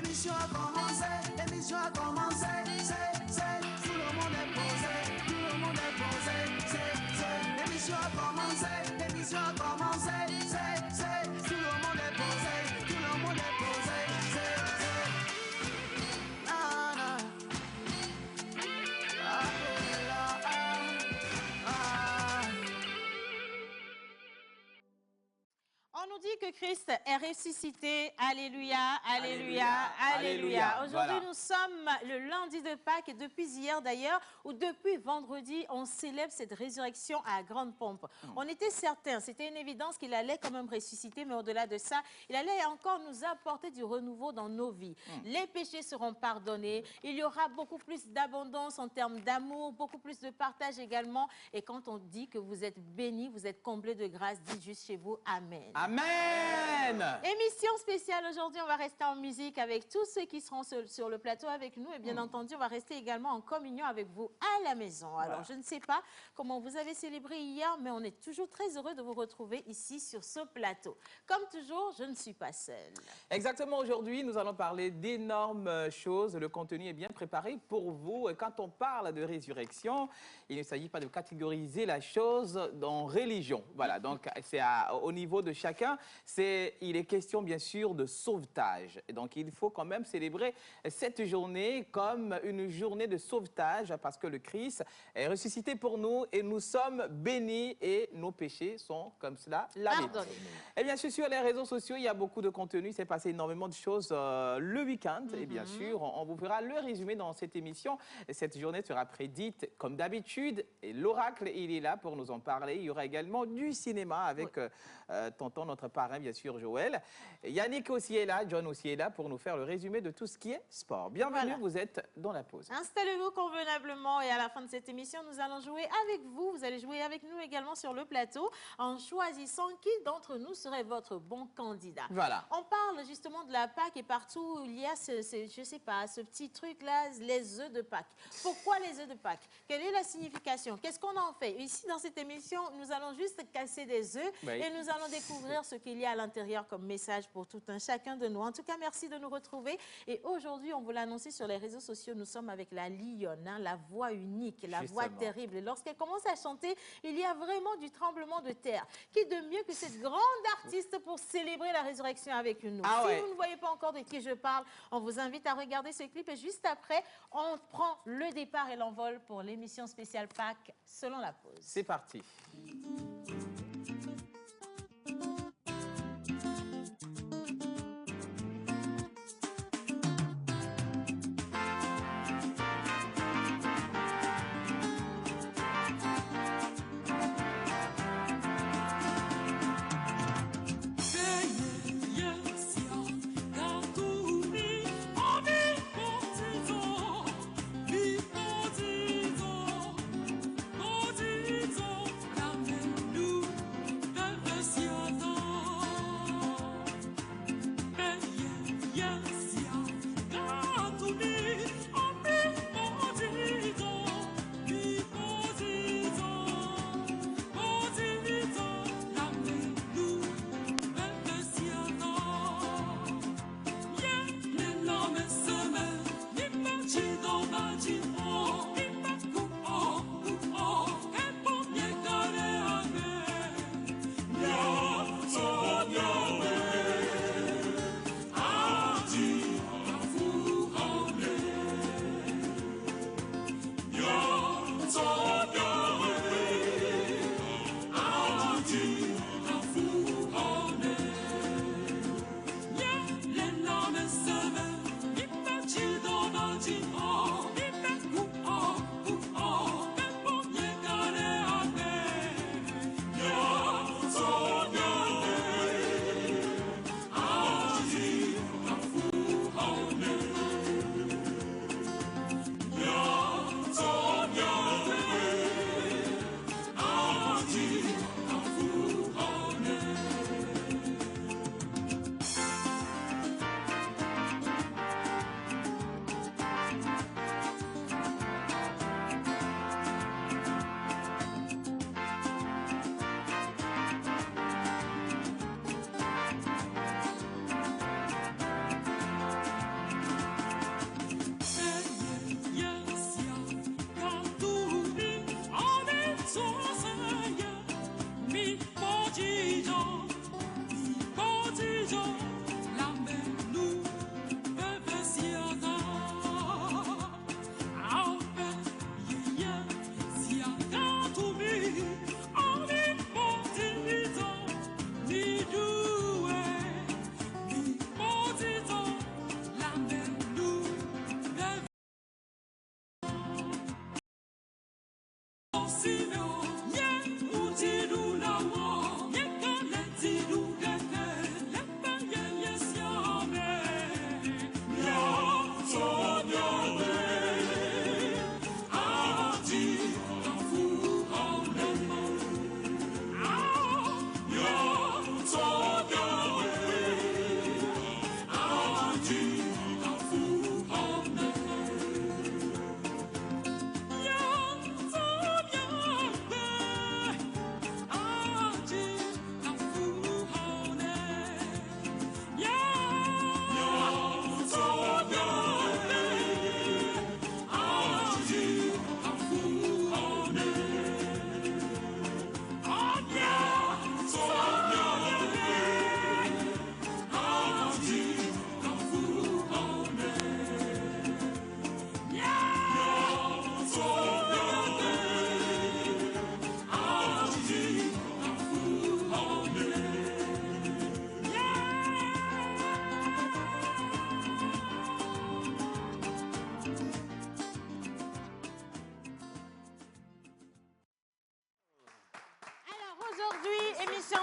l'émission a commencé, l'émission a commencé. Tout le monde est posé, tout le monde est posé. L'émission a commencé, l'émission a commencé. Tout le monde est posé, tout le monde est posé. Ah, ah. On nous dit que Christ est ressuscité. Alléluia, alléluia, alléluia. Aujourd'hui, nous sommes le lundi de Pâques et depuis hier d'ailleurs, ou depuis vendredi, on célèbre cette résurrection à grande pompe. On était certains, c'était une évidence qu'il allait quand même ressusciter, mais au-delà de ça, il allait encore nous apporter du renouveau dans nos vies. Les péchés seront pardonnés, il y aura beaucoup plus d'abondance en termes d'amour, beaucoup plus de partage également. Et quand on dit que vous êtes bénis, vous êtes comblés de grâce, dites juste chez vous, Amen. Amen. Émission spéciale aujourd'hui, on va rester en musique avec tous ceux qui seront sur le plateau avec nous et bien entendu, on va rester également en communion avec vous à la maison. Alors, je ne sais pas comment vous avez célébré hier, mais on est toujours très heureux de vous retrouver ici sur ce plateau. Comme toujours, je ne suis pas seule. Exactement, aujourd'hui, nous allons parler d'énormes choses. Le contenu est bien préparé pour vous. Et quand on parle de résurrection, il ne s'agit pas de catégoriser la chose dans religion. Voilà, donc c'est au niveau de chacun. Il est question, bien sûr, de sauvetage. Et donc, il faut quand même célébrer cette journée comme une journée de sauvetage parce que le Christ est ressuscité pour nous et nous sommes bénis et nos péchés sont comme cela lavés. Et bien sûr, sur les réseaux sociaux, il y a beaucoup de contenu. Il s'est passé énormément de choses le week-end. Et bien sûr, on vous fera le résumé dans cette émission. Cette journée sera prédite comme d'habitude. Et l'oracle, il est là pour nous en parler. Il y aura également du cinéma avec tonton, notre parrain, bien sûr, Joël. Yannick aussi est là, John aussi est là pour nous faire le résumé de tout ce qui est sport. Bienvenue, vous êtes dans la pause. Installez-vous convenablement et à la fin de cette émission, nous allons jouer avec vous. Vous allez jouer avec nous également sur le plateau en choisissant qui d'entre nous serait votre bon candidat. Voilà. On parle justement de la Pâque et partout où il y a je sais pas, ce petit truc-là, les œufs de Pâques. Pourquoi les œufs de Pâques? Quelle est la signification? Qu'est-ce qu'on en fait? Ici, dans cette émission, nous allons juste casser des œufs et nous allons découvrir ce qu'il y a à l'intérieur comme message pour tout un chacun de nous. En tout cas, merci de nous retrouver. Et aujourd'hui, on vous l'a annoncé sur les réseaux sociaux, nous sommes avec la lionne, la voix unique, la voix terrible. Et lorsqu'elle commence à chanter, il y a vraiment du tremblement de terre. Qui de mieux que cette grande artiste pour célébrer la résurrection avec nous? Si vous ne voyez pas encore de qui je parle, on vous invite à regarder ce clip et juste après, on prend le départ et l'envol pour l'émission spéciale Pâques selon la pause. C'est parti.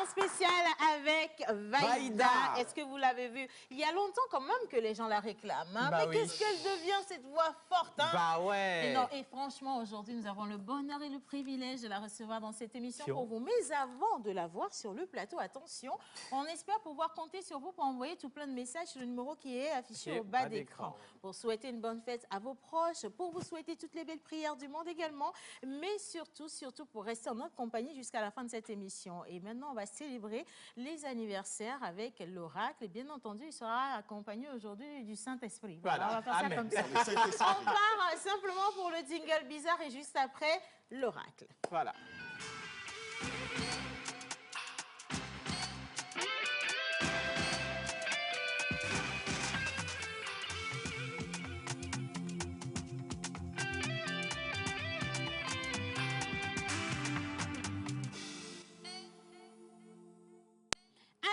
Spéciale avec Vaïda. Est-ce que vous l'avez vu? Il y a longtemps quand même que les gens la réclament. Hein? Bah mais qu'est-ce qu'elle devient cette voix forte? Hein? Bah ouais. Et, non, et franchement, aujourd'hui, nous avons le bonheur et le privilège de la recevoir dans cette émission pour vous. Mais avant de la voir sur le plateau, attention, on espère pouvoir compter sur vous pour envoyer tout plein de messages sur le numéro qui est affiché au bas d'écran. Pour souhaiter une bonne fête à vos proches, pour vous souhaiter toutes les belles prières du monde également, mais surtout pour rester en notre compagnie jusqu'à la fin de cette émission. Et maintenant, on va célébrer les anniversaires avec l'oracle. Et bien entendu, il sera accompagné aujourd'hui du Saint-Esprit. Voilà, on va faire ça comme ça. On part simplement pour le jingle bizarre et juste après, l'oracle. Voilà.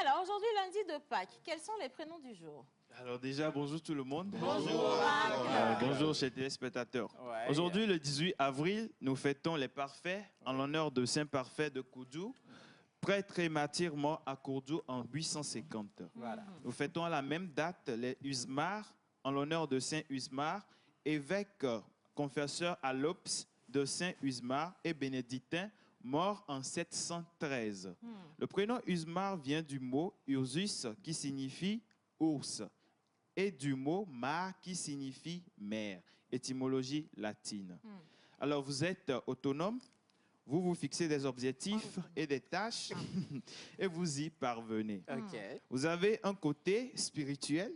Alors, aujourd'hui, lundi de Pâques, quels sont les prénoms du jour? Alors déjà, bonjour tout le monde. Bonjour. Bonjour chers téléspectateurs. Ouais. Aujourd'hui, le 18 avril, nous fêtons les parfaits en l'honneur de Saint Parfait de Koudou, prêtre et martyr mort à Koudou en 850. Voilà. Nous fêtons à la même date les Usmar en l'honneur de Saint Usmar, évêque confesseur à l'Ops de Saint Usmar et bénédictin, mort en 713. Le prénom Usmar vient du mot Ursus qui signifie ours et du mot mar qui signifie mer, étymologie latine. Alors vous êtes autonome, vous vous fixez des objectifs et des tâches et vous y parvenez. OK. Vous avez un côté spirituel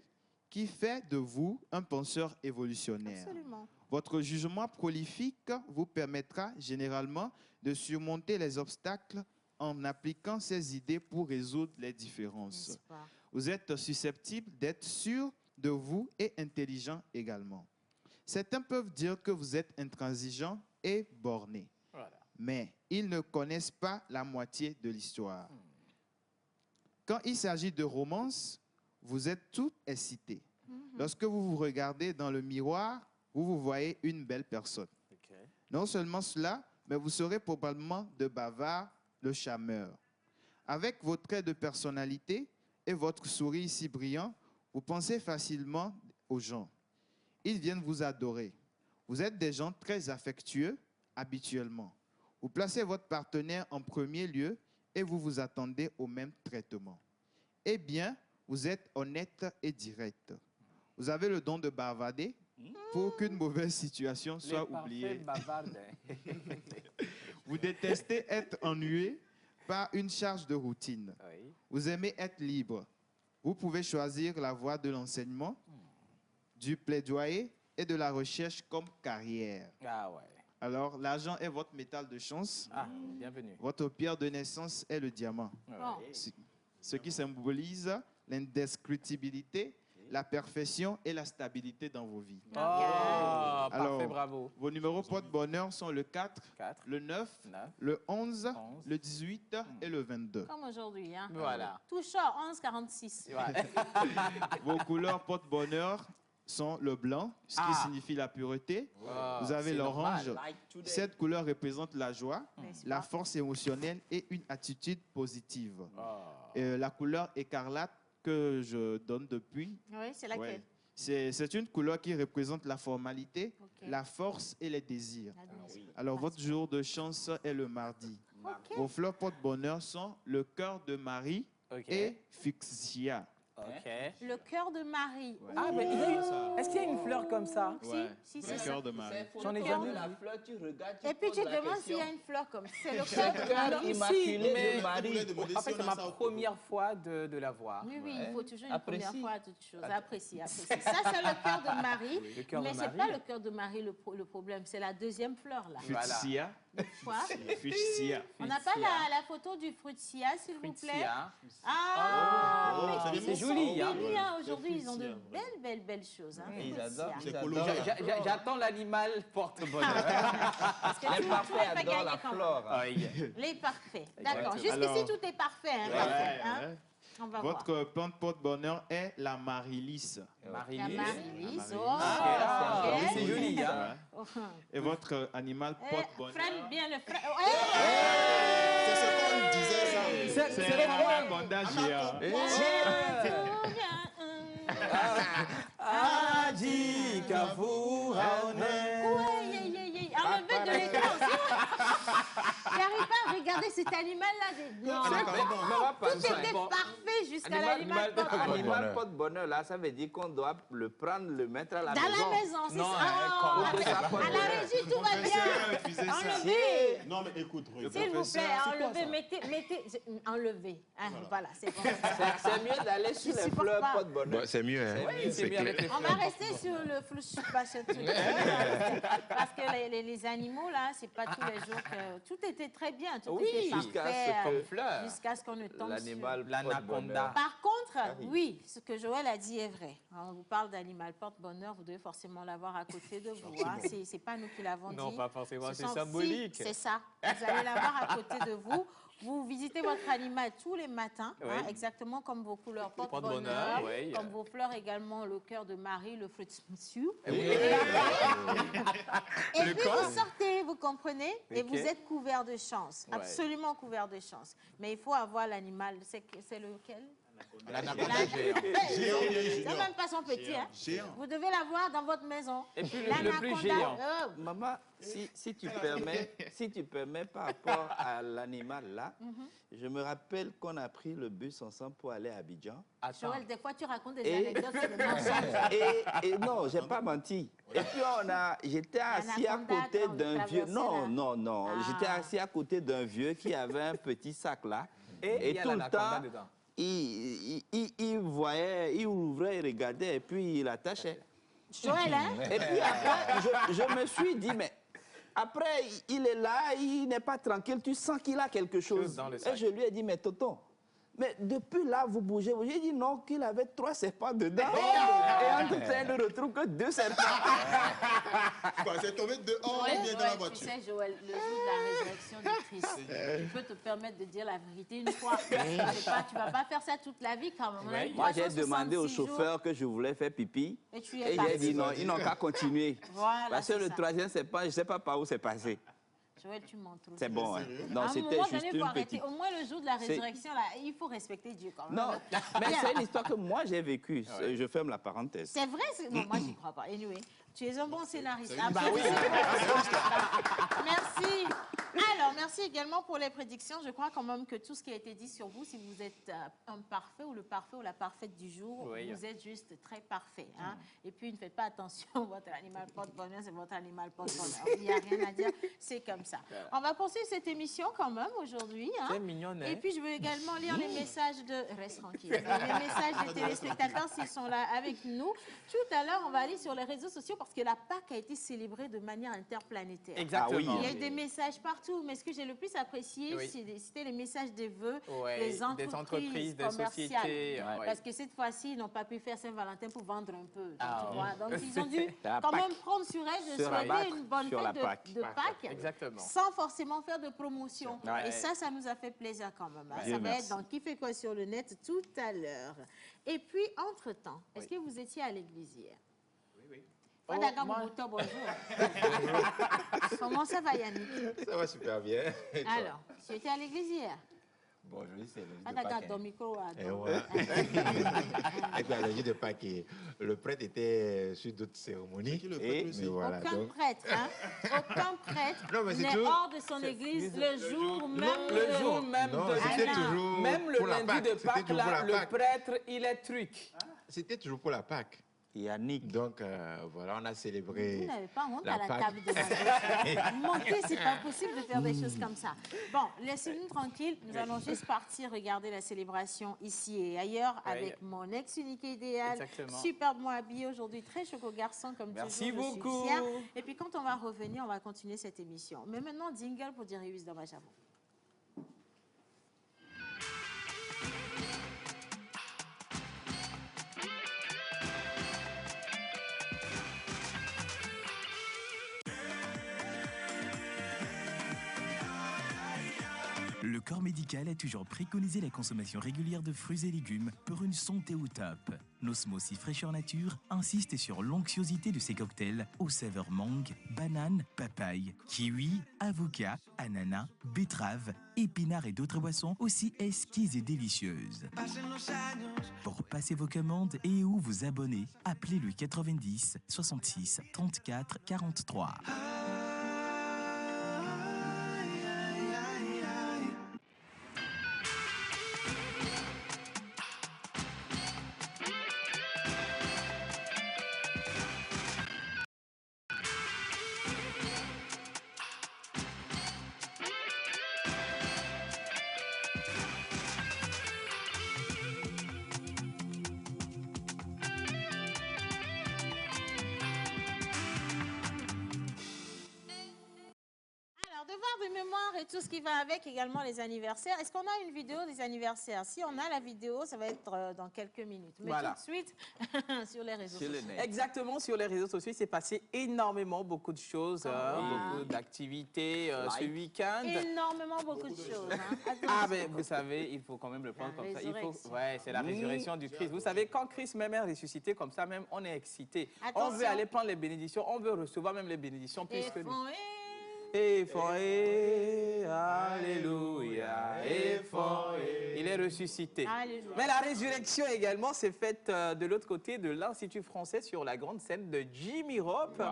qui fait de vous un penseur évolutionnaire. Absolument. Votre jugement prolifique vous permettra généralement de surmonter les obstacles en appliquant ces idées pour résoudre les différences. Vous êtes susceptible d'être sûr de vous et intelligent également. Certains peuvent dire que vous êtes intransigeant et borné, mais ils ne connaissent pas la moitié de l'histoire. Quand il s'agit de romance, vous êtes tout excité. Lorsque vous vous regardez dans le miroir, vous voyez une belle personne. Non seulement cela, mais vous serez probablement de bavard, le charmeur. Avec vos traits de personnalité et votre sourire si brillant, vous pensez facilement aux gens. Ils viennent vous adorer. Vous êtes des gens très affectueux habituellement. Vous placez votre partenaire en premier lieu et vous vous attendez au même traitement. Eh bien, vous êtes honnête et direct. Vous avez le don de bavarder pour qu'une mauvaise situation soit oubliée. Vous détestez être ennuyé par une charge de routine. Vous aimez être libre. Vous pouvez choisir la voie de l'enseignement, du plaidoyer et de la recherche comme carrière. Ah ouais. Alors, l'argent est votre métal de chance. Ah, bienvenue. Votre pierre de naissance est le diamant. Ce qui symbolise l'indescriptibilité, la perfection et la stabilité dans vos vies. Oh, Alors, parfait, bravo. Vos numéros porte-bonheur sont le 4, 4, le 9, 9, le 11, le 18 et le 22. Comme aujourd'hui. Hein? Voilà. Tout short, 11, 46. Ouais. Vos couleurs porte-bonheur, sont le blanc, ce qui signifie la pureté. Vous avez l'orange. Cette couleur représente la joie, la force émotionnelle et une attitude positive. La couleur écarlate que je donne depuis. Oui, c'est laquelle? C'est une couleur qui représente la formalité, la force et les désirs. Alors, votre jour de chance est le mardi. Vos fleurs porte-bonheur sont le cœur de Marie et fuchsia. Le cœur de Marie. Ah, mais est-ce qu'il y a une fleur comme ça? Si, Le c'est ça. cœur de Marie. J'en ai jamais la vu. fleur, tu regardes, tu Et puis poses tu la demandes s'il y a question. une fleur comme ça. C'est le C'est cœur le de cœur Marie. immaculé mais- de Marie. En fait, c'est ma première fois de la voir. Oui, il faut toujours une Apprécie. première fois à toute chose. Apprécie. Ça, c'est le cœur de Marie. Le cœur Mais de ce n'est Marie. pas le cœur de Marie le problème, c'est la deuxième fleur, là. Fuchsia. Quoi? Fuchsia. On n'a pas la photo du fruit de sia, s'il vous plaît? Fuchsia. Ah, mais c'est joli, hein. Aujourd'hui, ils ont de belles choses. Hein, Ils fruit de adorent. sia. Ils adorent. J'attends l'animal porte-bonheur. Parce que Les tout parfaits n'est pas adorent gagné la quand même. flore. Les parfaits. D'accord. Exactement. Jusqu'ici, Alors- tout est parfait. Hein, parfait, hein. On va voir. Votre plante porte-bonheur est la marilys. La Mariée. Marie-Lise. Marie-Lise. Oh, Ah, ok. mais c'est joli, hein. Et votre animal porte-bonheur. Freine bien le frein. C'est ce qu'on disait ça. C'est l'anaconda géant. Aji Kavouraone. Enlevez de l'écran aussi. J'arrive pas à regarder cet animal-là. Non. Tout était parfait jusqu'à l'animal porte-bonheur. Animal porte-bonheur, là, ça veut dire qu'on doit le prendre, le mettre à la Dans maison. la maison, c'est Non, ça. comment À la régie, tout va bien. Enlevez. Non, mais écoute, regarde. S'il vous plaît, enlevez, enlevez. Hein, voilà, c'est bon. C'est mieux d'aller sur Je les supporte fleurs pas. porte-bonheur. C'est mieux, hein? Oui, c'est mieux avec les On va rester sur le flou passion. Parce que les animaux, là, c'est pas tous les jours que... Tout était très bien, tout Oui, était jusqu'à parfait. ce que comme fleur. Jusqu'à ce qu'on ne tombe sur... L'animal L'anaconda. porte-bonheur. Par contre, oui, ce que Joël a dit est vrai. On vous parle d'animal porte-bonheur, vous devez forcément l'avoir à côté de vous. Hein. C'est pas nous qui l'avons dit. Non, pas forcément, Ce c'est sont- symbolique. si, c'est ça. Vous allez l'avoir à côté de vous. Vous visitez votre animal tous les matins, Oui. hein, exactement comme vos couleurs Porte-bonheur, porte-bonheur, oui. comme vos fleurs également, le cœur de Marie, le fruit de monsieur. Eh oui. Et puis vous sortez, vous comprenez, et Ok. vous êtes couvert de chance, Ouais. absolument couvert de chance. Mais il faut avoir l'animal, c'est lequel? L'anaconda géant. C'est même pas son petit, hein? Géant. Vous devez l'avoir dans votre maison. Et puis le plus géant. Maman, si tu permets par rapport à l'animal là, je me rappelle qu'on a pris le bus ensemble pour aller à Abidjan. Attends. Joël, des fois tu racontes des Et- anecdotes sur le mensonge. Et non, j'ai pas menti. Et puis j'étais assis à L'anaconda, côté quand vous d'un vieux. traversez Non. Ah. J'étais assis à côté d'un vieux qui avait un petit sac là. Et il y a tout le l'anaconda temps, dedans. il voyait, il ouvrait, il regardait et puis il attachait. Joël, hein? Et puis après, je me suis dit, mais après, il est là, il n'est pas tranquille, tu sens qu'il a quelque chose. dans le sac. Et je lui ai dit, mais tonton, mais depuis là, vous bougez. J'ai dit non, qu'il avait 3 serpents dedans. Et en tout cas, il ne retrouve que 2 serpents. Quoi, c'est tombé dehors ou bien dans la Joël, tu voiture? sais, Joël, le jour de la résurrection du Christ, tu peux te permettre de dire la vérité une fois. Tu vas pas faire ça toute la vie quand même. On a eu Moi, j'ai 366 demandé au jours chauffeur que je voulais faire pipi. Et tu es Et il a parti. dit non, ils n'ont qu'à continuer. Voilà, Parce que c'est le ça. 3e serpent, je ne sais pas par où c'est passé. Joël, tu mens trop. C'est bon. Hein. Sérieux? À Non, un c'était moment juste donné, faut une arrêter. petite. Au moins le jour de la résurrection, là, il faut respecter Dieu quand même. Non, mais Bien. c'est une histoire que moi j'ai vécue. Je ferme la parenthèse. C'est vrai, non, moi j'y crois pas. Anyway, tu es un bon scénariste. C'est une Absolument. oui. Merci. Alors, merci également pour les prédictions. Je crois quand même que tout ce qui a été dit sur vous, si vous êtes un parfait ou le parfait ou la parfaite du jour, Oui. vous êtes juste très parfait. Hein? Et puis, ne faites pas attention, votre animal porte-bonheur, c'est votre animal porte-bonheur. Il n'y a rien à dire, c'est comme ça. On va poursuivre cette émission quand même aujourd'hui. Hein? C'est mignonne, hein? Et puis, je veux également lire les messages de... Reste tranquille. Les messages des téléspectateurs, s'ils sont là avec nous. Tout à l'heure, on va aller sur les réseaux sociaux parce que la Pâques a été célébrée de manière interplanétaire. Exactement. Ah oui. Il y a eu des messages partout, mais ce que j'ai le plus apprécié, Oui. c'était les messages des vœux Ouais, des entreprises des commerciales. sociétés. Ouais. Parce que cette fois-ci, ils n'ont pas pu faire Saint-Valentin pour vendre un peu. Donc, Ah, tu vois. Donc, ils ont dû la quand Pâques. même prendre sur elle de Sur la souhaiter Pâques. une bonne Sur la fête Pâques. de Pâques. Exactement. Sans forcément faire de promotion. Ouais. Et ça nous a fait plaisir quand même. Hein. Dieu Ça va merci. être dans Qui fait quoi sur le net tout à l'heure. Et puis, entre-temps, est-ce que vous étiez à l'église hier? Bonjour. Comment ça va, Yannick? Ça va super bien. Alors, tu étais à l'église hier? Bonjour, c'est l'église Ah, de d'accord, Pâques. ton micro. Et voilà. Et puis à l'église de Pâques, le prêtre était sur d'autres cérémonies. Mais voilà, Aucun donc- prêtre, hein? Aucun prêtre Non, mais c'est n'est toujours- hors de son église le jour même. Le jour même Non, de c'était Ah, non. toujours même le pour la lundi Pâques. de C'était Pâques, toujours pour là, la le Pâques. prêtre, il est truc. C'était toujours pour la Pâques. Yannick. Donc voilà, on a Vous célébré. n'avez pas honte La à la Pâques. table de ma Montez, c'est pas possible de faire des choses comme ça. Bon, laissez-nous tranquilles. Nous allons juste partir regarder la célébration ici et ailleurs Oui. avec mon ex-unique idéal. Exactement. Superbement habillé aujourd'hui, très choco garçon comme Merci toujours. je suis beaucoup. fière. Et puis quand on va revenir, on va continuer cette émission. Mais maintenant, jingle pour Dirius dans ma jambe. Le corps médical a toujours préconisé la consommation régulière de fruits et légumes pour une santé au top. L'Osmosis Fraîcheur Nature insiste sur l'onctuosité de ses cocktails aux saveurs mangue, banane, papaye, kiwi, avocat, ananas, betterave, épinards et d'autres boissons aussi exquises et délicieuses. Pour passer vos commandes et ou vous abonner, appelez le 90 66 34 43. Alors, devoir de mémoire et tout ce qui va avec, également les anniversaires. Est-ce qu'on a une vidéo des anniversaires? Si on a la vidéo, ça va être dans quelques minutes. Mais Voilà. tout de suite, sur les réseaux Sur le sociaux. net. Exactement, sur les réseaux sociaux, il s'est passé énormément, beaucoup de choses, beaucoup d'activités ce week-end. Énormément, beaucoup de choses. Hein. Ah, Attention. mais vous savez, il faut quand même le prendre La comme ça. Il faut, résurrection. ouais, c'est la résurrection du Christ. Vous savez, quand Christ même est ressuscité comme ça, même on est excité. On Attention. veut aller prendre les bénédictions, on veut recevoir même les bénédictions plus Et que nous. font, Et fort, alléluia, et fort, il est ressuscité. Alléluia. Mais la résurrection également s'est faite de l'autre côté de l'Institut français sur la grande scène de Jimmy Hope,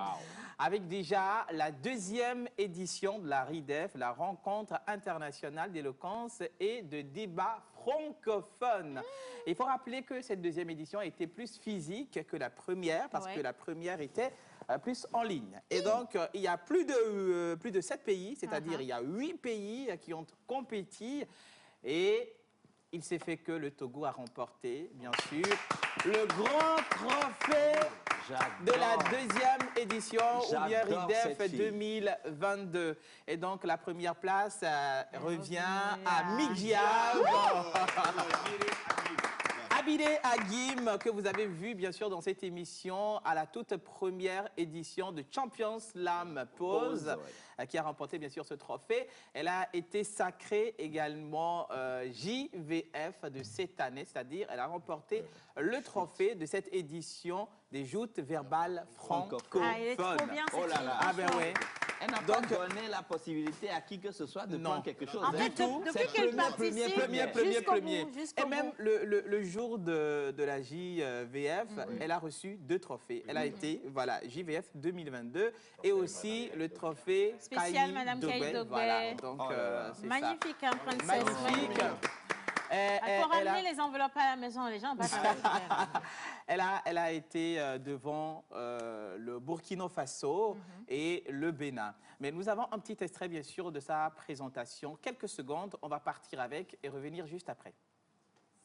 avec déjà la 2e édition de la RIDEF, la rencontre internationale d'éloquence et de débat francophone. Il faut rappeler que cette 2e édition a été plus physique que la première, parce Ouais. que la première était plus en ligne. Et donc, il y a plus de 7 pays, c'est-à-dire il y a 8 pays qui ont compéti. Et il s'est fait que le Togo a remporté, bien sûr, le grand trophée de la 2e édition, ou bien J'adore RIDEF cette fille. 2022. Et donc, la première place revient à à Migiab. Abidé Agim, que vous avez vu bien sûr dans cette émission à la toute première édition de Champions Slam Pose, qui a remporté bien sûr ce trophée. Elle a été sacrée également JVF de cette année, c'est-à-dire elle a remporté le trophée de cette édition des joutes verbales francophones. Ah, il est trop bien, cette Oh là fille, là. Ah ben franchement. oui. Elle n'a pas donné la possibilité à qui que ce soit de Non. prendre quelque chose. En hein. fait, depuis C'est qu'elle premier, participe, premier. jusqu'au Et même bout. le jour de la JVF, elle a reçu 2 trophées. Elle a été, voilà, JVF 2022 et aussi le trophée Spécial Kaï Madame Dobé. Kaï Dobé. Voilà, donc Oh là là. c'est ça. Magnifique, hein, princesse. Magnifique. Il faut ramener les enveloppes à la maison, les gens battent avec. Elle a été devant le Burkina Faso et le Bénin. Mais nous avons un petit extrait, bien sûr, de sa présentation. Quelques secondes, on va partir avec et revenir juste après.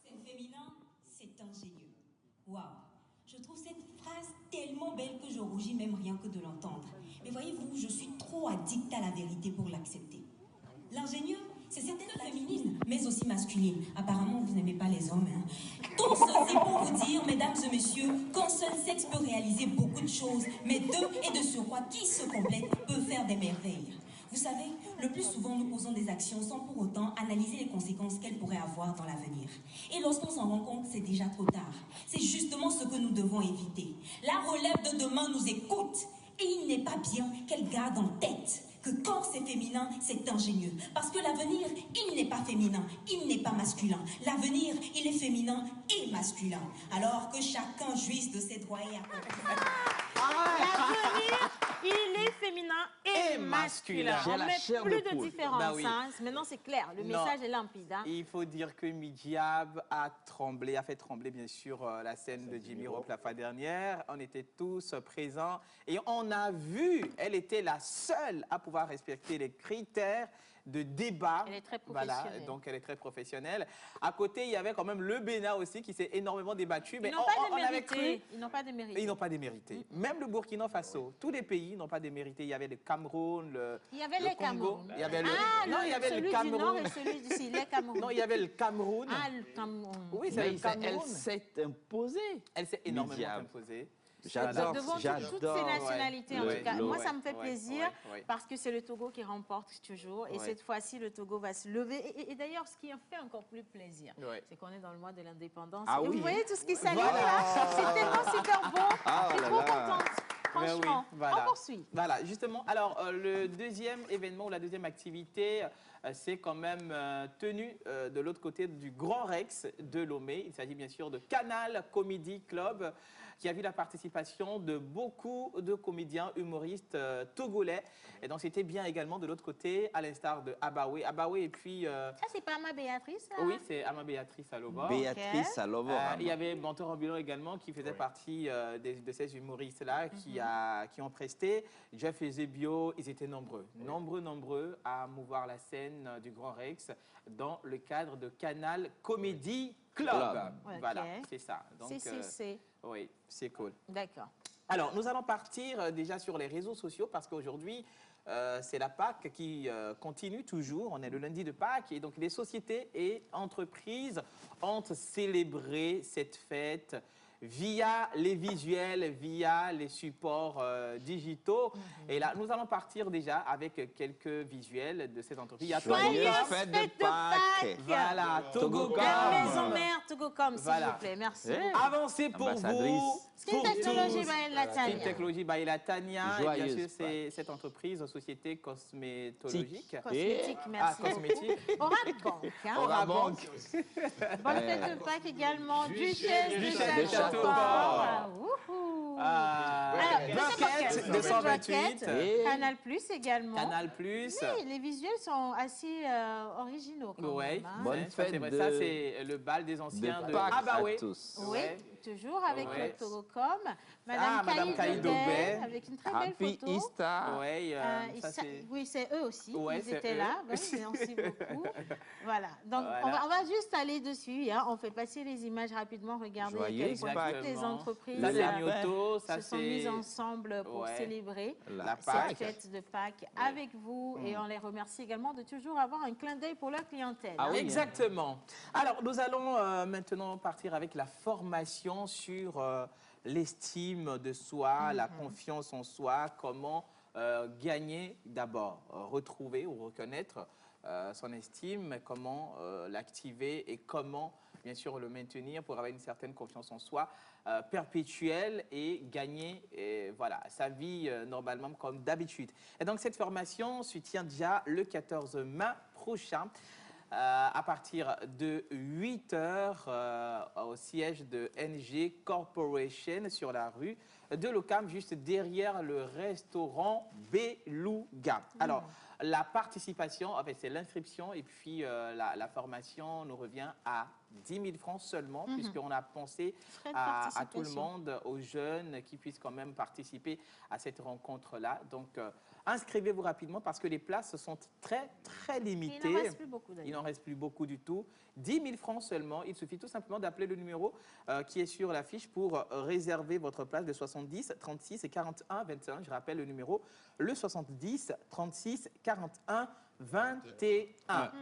C'est féminin, c'est ingénieux. Waouh! Je trouve cette phrase tellement belle que je rougis même rien que de l'entendre. Mais voyez-vous, je suis trop addict à la vérité pour l'accepter. L'ingénieux, c'est certaines féminines, mais aussi masculines. Apparemment, vous n'aimez pas les hommes. Hein. Tout ceci pour vous dire, mesdames et messieurs, qu'un seul sexe peut réaliser beaucoup de choses, mais deux et de surcroît qui se complètent peut faire des merveilles. Vous savez, le plus souvent, nous posons des actions sans pour autant analyser les conséquences qu'elles pourraient avoir dans l'avenir. Et lorsqu'on s'en rend compte, c'est déjà trop tard. C'est justement ce que nous devons éviter. La relève de demain nous écoute. Et il n'est pas bien qu'elle garde en tête que quand c'est féminin, c'est ingénieux. Parce que l'avenir, il n'est pas féminin, il n'est pas masculin. L'avenir, il est féminin et masculin. Alors que chacun jouisse de ses droits et accomplissements. L'avenir, il est féminin et masculin. J'ai On la met chair plus de de poule. différence. Bah oui. Hein. Maintenant, c'est clair. Le message est limpide. Hein. Il faut dire que Midiab a fait trembler bien sûr la scène de Jimmy Rope la fois dernière. On était tous présents et on a vu, elle était la seule à pouvoir respecter les critères de débat. Elle est très Voilà, professionnelle. donc elle est très professionnelle. À côté, il y avait quand même le Bénin aussi qui s'est énormément débattu. Mais Ils n'ont pas on avait cru. démérité. Ils n'ont pas démérité. Ils n'ont pas démérité. Même le Burkina Faso, tous les pays n'ont pas démérité. Il y avait le Cameroun, Il y avait le les Congo. Cameroun. Il y avait le... Ah, non, il y avait celui le du Cameroun. Nord et celui du Sud, les Cameroun. Non, il y avait le Cameroun. Ah, le Cameroun. Oui, c'est Mais le Cameroun. elle s'est imposée. Elle s'est énormément Midiab. imposée. J'adore, Devant toutes ces nationalités, en Ouais, tout cas. ouais, Moi, ouais, ça me fait ouais, plaisir ouais. parce que c'est le Togo qui remporte toujours. Et Ouais. cette fois-ci, le Togo va se lever. Et d'ailleurs, ce qui en fait encore plus plaisir, Ouais. c'est qu'on est dans le mois de l'indépendance. Ah et oui. vous voyez tout ce qui s'allume Voilà. là. C'est tellement super beau. Ah Je suis là trop là. contente. Ben oui, Franchement, voilà. on poursuit. Voilà, justement. Alors, le deuxième événement ou la deuxième activité, c'est quand même tenu de l'autre côté du Grand Rex de Lomé. Il s'agit bien sûr de Canal Comedy Club, qui a vu la participation de beaucoup de comédiens, humoristes togolais. Et donc, c'était bien également de l'autre côté, à l'instar de Abawe. Abawe et puis... Ça, c'est pas ma Béatrice, là? oui, c'est Ama Béatrice Aloba. Béatrice Aloba. Il y avait Bantor Ambulon également qui faisait partie de ces humoristes-là qui ont presté. Jeff et Zebio, ils étaient nombreux, nombreux à mouvoir la scène du Grand Rex dans le cadre de Canal Comedy Club. Ok. Voilà, c'est ça. Donc, c'est. oui, c'est cool. D'accord. Alors, nous allons partir déjà sur les réseaux sociaux parce qu'aujourd'hui, c'est la Pâques qui continue toujours. On est le lundi de Pâques et donc les sociétés et entreprises ont célébré cette fête via les visuels, via les supports digitaux. Et là, nous allons partir déjà avec quelques visuels de cette entreprise. Il y a Joyeuse Togocom. fête de Pâques. Voilà, Togocom. La maison mère Togocom, s'il Voilà. vous plaît. Merci. Avancez pour Ambassadrice. vous. Skin pour Technology tous. by la Skin Tania. Technology by la Tania. Et bien Joyeuse sûr, c'est cette entreprise, société cosmétologique. Cosmétique, Ah, merci. cosmétique. Aura Bank. Hein. Aura Bank. Bonne fête de Pâques également. Duchesse de Duchesse de Châteauport. Châteauport. Wouhou. Alors, Bucket Bucket, 228. Et- Canal Plus également. Canal Plus. Oui, les visuels sont assez originaux quand Ouais. même. hein. Bonne Ça, c'est fête vrai. de- Ça, c'est le bal des anciens de Pâques Abawe. à tous. Oui, Ouais. toujours avec Ouais. le Togocom. Ah, Madame Caïd Aubet. avec une très belle Happy photo. Easter. Ouais, Et ça, ça- c'est... oui, c'est eux aussi. Ouais, Ils c'est étaient eux. là. Oui, merci beaucoup. Voilà. Donc, Voilà. on va juste aller dessus. Hein. On fait passer les images rapidement. Regardez à quel Joyeuse point Pâques. toutes les entreprises La Le lapin. Lagnoto, ça, se sont c'est... mises ensemble pour Ouais. célébrer La cette Pâques. fête de Pâques avec vous. Et on les remercie également de toujours avoir un clin d'œil pour leur clientèle. Ah hein. oui, Exactement. Alors, nous allons maintenant partir avec la formation sur l'estime de soi, la confiance en soi, comment gagner d'abord, retrouver ou reconnaître son estime, comment l'activer et comment, bien sûr, le maintenir pour avoir une certaine confiance en soi perpétuelle et gagner voilà, sa vie normalement comme d'habitude. Et donc, cette formation se tient déjà le 14 mai prochain. À partir de 8 h au siège de NG Corporation sur la rue de l'Ocam, juste derrière le restaurant Beluga. Alors, la participation, en fait, c'est l'inscription et puis la formation nous revient à 10 000 francs seulement, puisqu'on a pensé Frais de à tout le participation. monde, aux jeunes qui puissent quand même participer à cette rencontre-là. Donc, inscrivez-vous rapidement parce que les places sont très, très limitées. Il n'en reste plus beaucoup Il d'ailleurs. n'en reste plus beaucoup du tout. 10 000 francs seulement. Il suffit tout simplement d'appeler le numéro qui est sur l'affiche pour réserver votre place de 70 36 et 41 21. Je rappelle le numéro, le 70 36 41 21.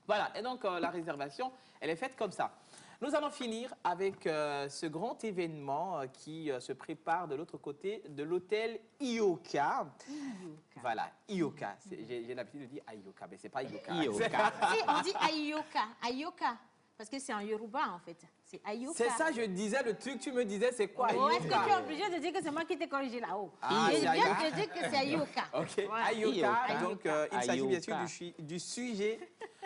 Voilà, et donc la réservation, elle est faite comme ça. Nous allons finir avec ce grand événement qui se prépare de l'autre côté de l'hôtel Ioka. Voilà, Ioka. J'ai l'habitude de dire Ayoka, mais ce n'est pas Ioka. Si, on dit Ayoka. Ayoka. Parce que c'est en Yoruba, en fait. C'est Ayoka. C'est ça, je disais, le truc, tu me disais, c'est quoi Est-ce Ayoka? que tu es obligé de dire que c'est moi qui t'ai corrigé là-haut? C'est bien de dire que c'est Ayoka. Ok, Voilà. Ayoka. Donc, il s'agit bien sûr Ayoka. du sujet.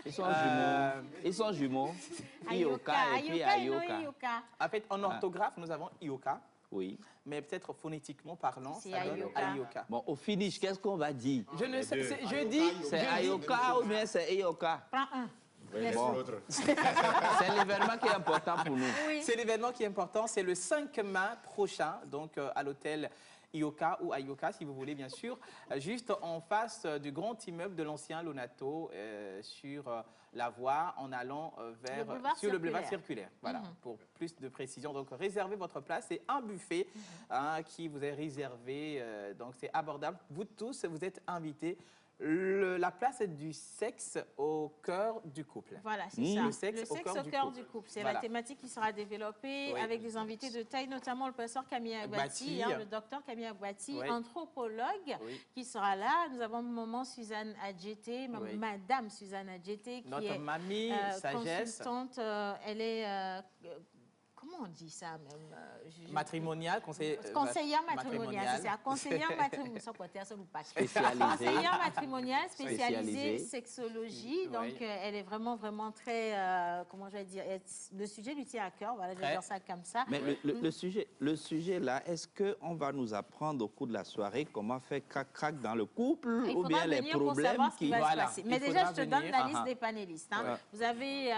Ils sont jumeaux. Ils sont jumeaux. Ioka et puis Ayoka. En fait, en orthographe, nous avons Ioka. Oui. Mais peut-être phonétiquement parlant, C'est ça donne Ayoka. Ayoka. Bon, au finish, qu'est-ce qu'on va dire? Je ne sais, je dis... C'est Ayoka ou bien c'est Ioka? Prends un. Bon. C'est l'événement qui est important pour nous. Oui. C'est l'événement qui est important, c'est le 5 mai prochain, donc à l'hôtel Ioka ou Ayoka, si vous voulez, bien sûr, juste en face du grand immeuble de l'ancien Lonato, sur la voie en allant sur le boulevard circulaire. Voilà, pour plus de précision. Donc, réservez votre place. C'est un buffet qui vous est réservé, donc c'est abordable. Vous tous, vous êtes invités. La place est du sexe au cœur du couple. Voilà, c'est ça. Le sexe au cœur du couple. C'est Voilà. la thématique qui sera développée avec des invités de taille, notamment le professeur Camille Agbati, le docteur Camille Agbati, anthropologue, qui sera là. Nous avons maman Suzanne Adjeté, madame Suzanne Adjeté, qui notre est mamie Sagesse. consultante. Elle est... comment on dit ça même Matrimoniale, conseillère matrimoniale, c'est ça. Conseillère matrimoniale, spécialisée sexologie. Donc, elle est vraiment, vraiment très, comment je vais dire, le sujet lui tient à cœur, voilà, je vais dire ça comme ça. Mais le sujet là, est-ce qu'on va nous apprendre au cours de la soirée comment faire crac-crac dans le couple ou bien les problèmes qui... Voilà. Mais déjà, je te donne la liste des panélistes. Hein. Vous avez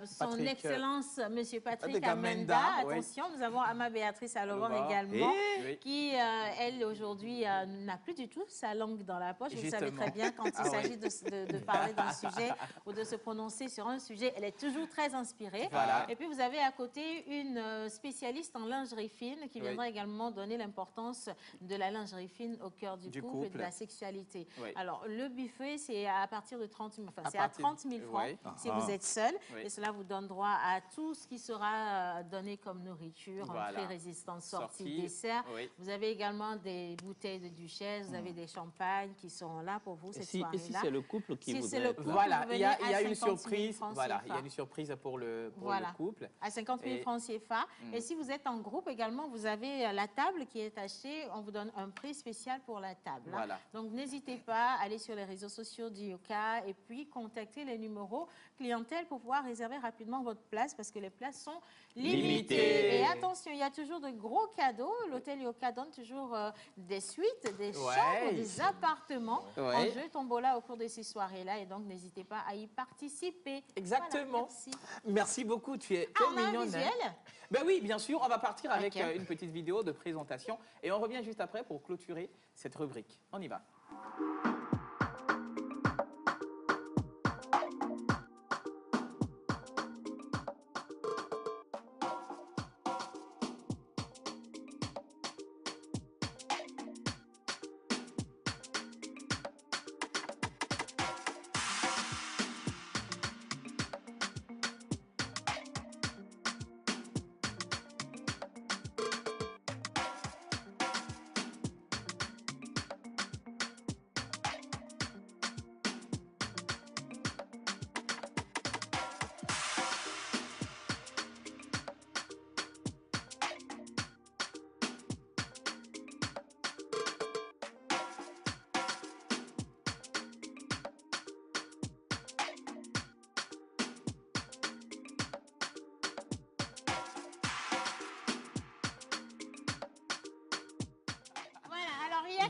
son Excellence, Monsieur Patrick Amenda. Attention, nous avons Ama Béatrice Alovan également, qui, elle, aujourd'hui, n'a plus du tout sa langue dans la poche. Vous savez très bien, quand il s'agit de parler d'un sujet ou de se prononcer sur un sujet, elle est toujours très inspirée. Voilà. Et puis, vous avez à côté une spécialiste en lingerie fine qui viendra également donner l'importance de la lingerie fine au cœur du couple et de la sexualité. Alors, le buffet, c'est à partir de 30 000 francs. C'est à 30 000 francs si vous êtes seul. Et cela vous donne droit à tout ce qui sera donné comme nourriture, entrée, résistance, sortie, dessert. Vous avez également des bouteilles de duchesse, vous avez des champagnes qui sont là pour vous cette soirée-là. Et si c'est le couple qui vous aide, voilà, il y a une surprise. Voilà, il y a une surprise pour le couple. À 50 000 francs CFA. Et si vous êtes en groupe également, vous avez la table qui est achetée. On vous donne un prix spécial pour la table. Voilà. Hein. Donc n'hésitez pas à aller sur les réseaux sociaux du Ioka et puis contacter les numéros clientèle pour pouvoir réserver rapidement votre place parce que les places sont limitées. Et attention, il y a toujours de gros cadeaux. L'hôtel Ioka donne toujours des suites, des chambres, des appartements en jeu tombola au cours de ces soirées-là. Et donc, n'hésitez pas à y participer. Exactement. Voilà, merci beaucoup. Tu es On mignonne. a un visuel Ben oui, bien sûr. On va partir avec une petite vidéo de présentation. Et on revient juste après pour clôturer cette rubrique. On y va.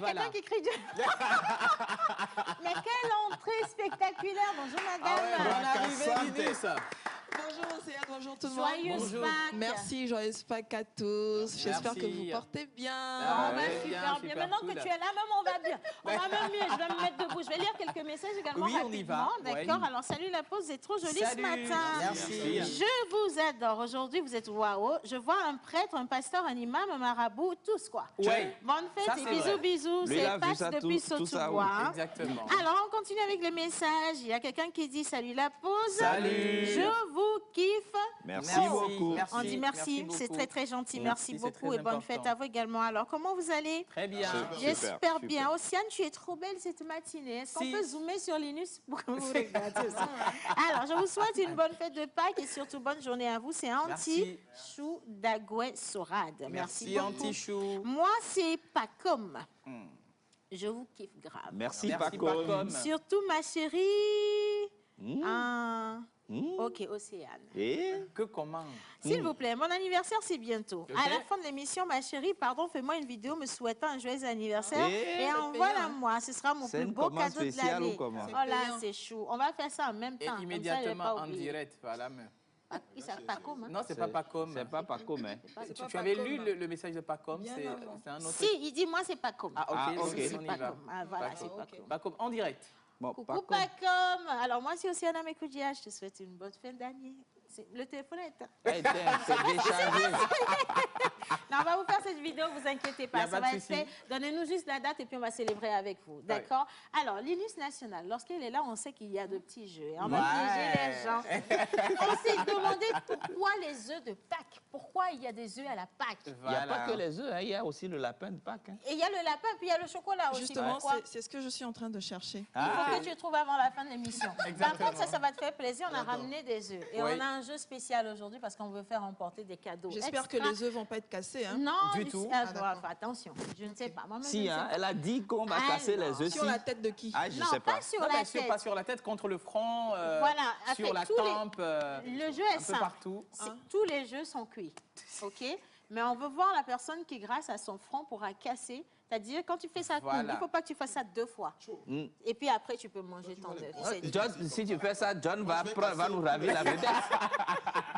Quelqu'un qui crie Mais quelle entrée spectaculaire. Bonjour madame. Bonne arrivée, Linus. Bonjour Océane, bonjour tout le monde. Joyeuse Pâques. Merci, joyeuse Pâques à tous. J'espère que vous portez bien. On va super bien. Maintenant que tu es là, même on va bien. On va même mieux. Je vais me mettre debout. Je vais lire quelques messages également rapidement. D'accord. Alors salut la pause, c'est trop joli ce matin. Merci. Je vous adore. Aujourd'hui, vous êtes waouh. Je vois un prêtre, un pasteur, un imam, un marabout, tous quoi. Bonne fête et bisous, bisous. C'est Pâques depuis Sotubois. Exactement. Alors on continue avec les messages. Il y a quelqu'un qui dit salut la pause. Salut. Je vous kiffe. Merci beaucoup. On dit merci, c'est très très gentil. Merci beaucoup et bonne fête à vous également. Alors, comment vous allez? Très bien. J'espère bien. Océane, tu es trop belle cette matinée. Est-ce qu'on peut zoomer sur Linus pour que vous regardiez ça? Alors, je vous souhaite une bonne fête de Pâques et surtout bonne journée à vous. C'est Anti-Chou d'Agoué Sorade. Merci beaucoup. Anti-Chou. Moi, c'est Pacom. Je vous kiffe grave. Merci Pacom. Surtout ma chérie. Ok, Océane. Et que comment? S'il vous plaît, mon anniversaire, c'est bientôt. Okay. À la fin de l'émission, ma chérie, pardon, fais-moi une vidéo me souhaitant un joyeux anniversaire et envoie-la-moi. Ce sera mon plus beau cadeau de l'année. Oh là, c'est chou. On va faire ça en même temps. Et immédiatement en direct, voilà. Il s'appelle Pacom, hein? Non, c'est pas Pacom. C'est pas Pacom. Hein. Tu avais lu le message de Pacom? C'est un autre. Si, il dit moi, c'est Pacom. Ah, ok, c'est Pacom. Ah, voilà, c'est Pacom. Pacom en direct. Bon, coucou Pacom. Alors moi, c'est Océane Mekoudia. Je te souhaite une bonne fin d'année. Le téléphone est... c'est déchargé. Non, on va vous faire cette vidéo, vous inquiétez pas. Ça va être fait. Donnez-nous juste la date et puis on va célébrer avec vous. D'accord? Alors, Linus National, lorsqu'il est là, on sait qu'il y a de petits jeux. Et on va piéger les gens. On s'est demandé pourquoi les œufs de Pâques. Pourquoi il y a des œufs à la Pâques? Il n'y a pas que les œufs, hein, il y a aussi le lapin de Pâques. Hein. Et il y a le lapin, puis il y a le chocolat aussi. Justement, c'est ce que je suis en train de chercher. Il faut que tu trouves avant la fin de l'émission. Par contre, ça va te faire plaisir. On a ramené des œufs. Et on a un jeu spécial aujourd'hui parce qu'on veut faire emporter des cadeaux. J'espère que les œufs vont pas être cassés. Hein? Non, du tout. Attention, je ne sais pas. Si, hein, elle a dit qu'on va casser les œufs. Sur la tête de qui? Ah, je sais pas. Sur la tête. Pas sur la tête, contre le front, voilà, sur la tempe, le jeu est simple. Partout. Tous les jeux sont cuits, ok? Mais on veut voir la personne qui, grâce à son front, pourra casser. C'est-à-dire, quand tu fais ça, il ne faut pas que tu fasses ça 2 fois. Et puis après, tu peux manger ton œuf. John, si tu fais ça, John va nous ravir la vedette.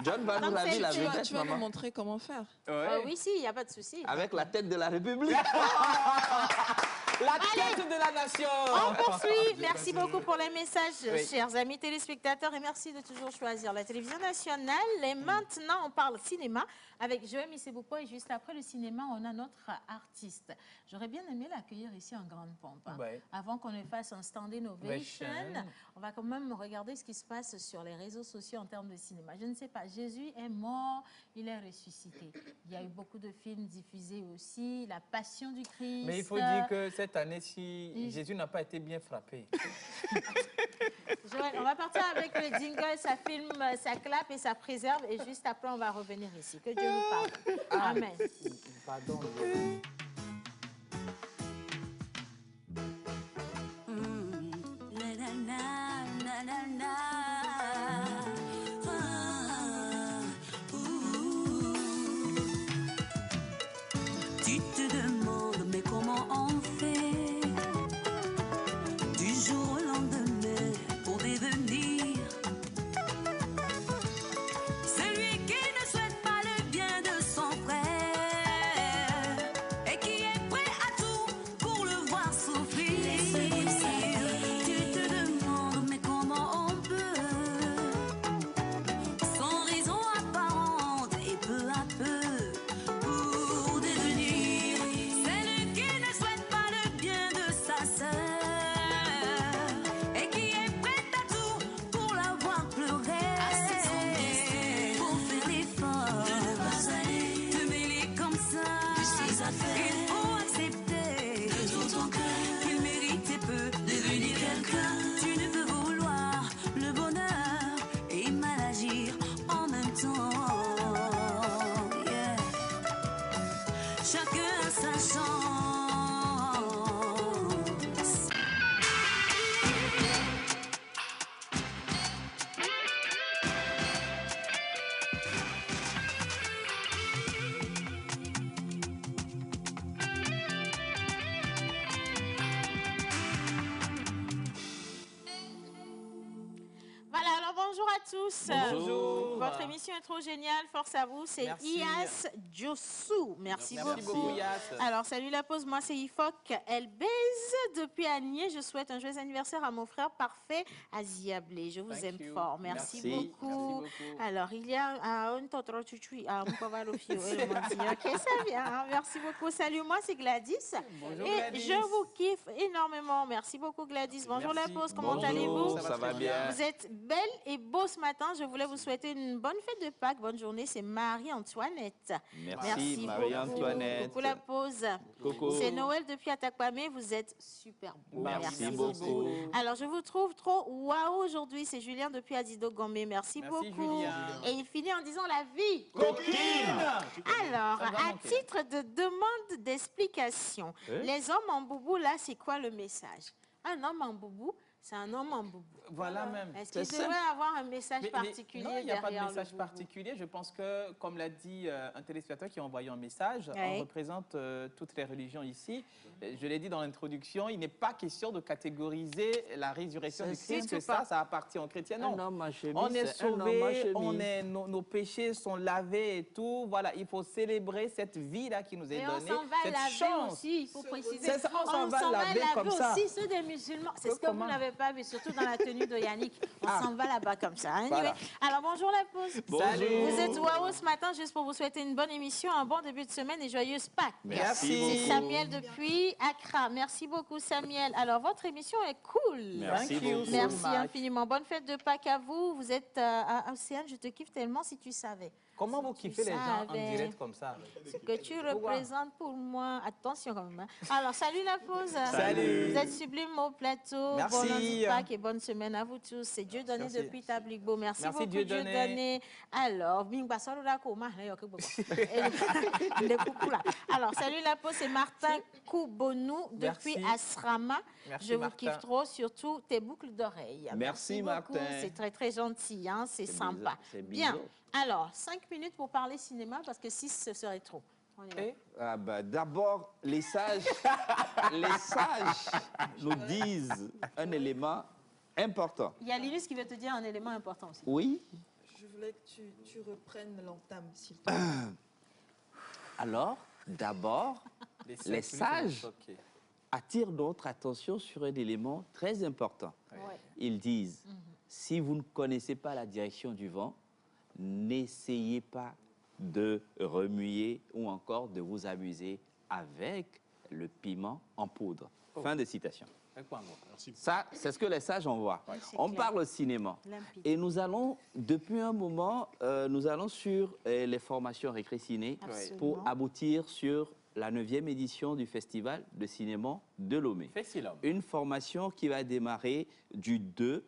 John va nous ravir la vedette, tu vas nous montrer comment faire. Oui, si, il n'y a pas de souci. Avec la tête de la République. La tête de la nation. On poursuit. Merci beaucoup pour les messages, chers amis téléspectateurs. Et merci de toujours choisir la télévision nationale. Et maintenant, on parle cinéma avec Joël Misseboupo. Et juste après le cinéma, on a notre artiste. J'aurais bien aimé l'accueillir ici en grande pompe. Hein. Avant qu'on ne fasse un stand innovation, on va quand même regarder ce qui se passe sur les réseaux sociaux en termes de cinéma. Je ne sais pas, Jésus est mort, il est ressuscité. Il y a eu beaucoup de films diffusés aussi, La Passion du Christ. Mais il faut dire que cette année-ci, Jésus n'a pas été bien frappé. Joël, on va partir avec le jingle, ça filme, ça clappe et ça préserve. Et juste après, on va revenir ici. Que Dieu nous parle. Amen. Pardon. Tu te demandes, mais comment on fait du jour au lendemain pour devenir celui qui ne souhaite pas le bien de son frère et qui est prêt à tout pour le voir souffrir. Tu te demandes, mais comment on peut, sans raison apparente et peu à peu, Bonjour. Votre émission est trop géniale. Force à vous. C'est Ias Djossou. Merci beaucoup. Ias. Alors, salut la pause. Moi, c'est Ifok. Elle baise depuis Agnier. Je souhaite un joyeux anniversaire à mon frère parfait, Aziablé. Je vous aime fort. Merci beaucoup. Alors, il y a un autre chuchui. Ok, ça vient. Merci beaucoup. Salut, moi, c'est Gladys. Bonjour, et Gladys. je vous kiffe énormément. Merci beaucoup, Gladys. Bonjour la pause. Comment allez-vous? Ça va bien. Vous êtes belle et beau ce matin. matin, je voulais vous souhaiter une bonne fête de Pâques. Bonne journée, c'est Marie-Antoinette. Merci Marie-Antoinette. Coucou la pause. Coucou. C'est Noël depuis Atakwame, vous êtes super beau. Merci beaucoup. Alors, je vous trouve trop waouh aujourd'hui. C'est Julien depuis Adido Gombe. Merci beaucoup. Julien. Et il finit en disant la vie. Coquine. Alors, à titre de demande d'explication, les hommes en boubou, là, c'est quoi le message? Un homme en boubou, c'est un homme en boubou. Voilà même. Est-ce qu'il devrait avoir un message particulier non, il n'y a pas de derrière le message boubou? particulier. Je pense que, comme l'a dit un téléspectateur qui a envoyé un message, on représente toutes les religions ici. Je l'ai dit dans l'introduction, il n'est pas question de catégoriser la résurrection du Christ, que ça appartient aux chrétiens. Non, on est sauvés, nos péchés sont lavés et tout. Voilà, il faut célébrer cette vie-là qui nous est donnée, cette chance. Aussi, il faut préciser. On s'en va laver comme ça. Aussi ceux des musulmans. C'est ce que vous n'avez pas vu, surtout dans la tenue de Yannick. On s'en va là-bas comme ça. Anyway. Voilà. Alors, bonjour la pause. Salut. Vous êtes waouh ce matin, juste pour vous souhaiter une bonne émission, un bon début de semaine et joyeuse Pâques. Merci. C'est Samuel depuis Accra. Merci beaucoup, Samuel. Alors, votre émission est cool. Merci beaucoup. Merci infiniment. Bonne fête de Pâques à vous. Vous êtes à Océane, je te kiffe tellement si tu savais. Comment vous kiffez les gens en direct comme ça? Ce que tu représentes pour moi. Attention quand même. Hein. Alors, salut la pause. Salut. Vous êtes sublime au plateau. Merci. Bon lundi de Pâques et bonne semaine à vous tous. C'est Dieu donné depuis Tabligbo. Merci beaucoup, Dieu donné. Alors, alors, salut la pause, c'est Martin Koubonou depuis Asrama. Merci, je vous Martin. kiffe trop, surtout tes boucles d'oreilles. Merci, beaucoup. Martin. C'est très, très gentil. Hein? C'est sympa. bizarre, c'est Bien. bizarre. Alors, 5 minutes pour parler cinéma parce que 6, ce serait trop. On y va. D'abord, les sages nous disent un élément important. Il y a Linus qui veut te dire un élément important aussi. Oui. Je voulais que tu reprennes l'entame, s'il te plaît. Alors, d'abord, les sages attirent notre attention sur un élément très important. Ouais. Ils disent, si vous ne connaissez pas la direction du vent, n'essayez pas de remuer ou encore de vous amuser avec le piment en poudre. Fin de citation. Ça, c'est ce que les sages envoient. On parle au cinéma. Limpide. Et nous allons, depuis un moment, nous allons sur les formations récré-ciné pour aboutir sur la 9e édition du Festival de cinéma de Lomé. Une formation qui va démarrer du 2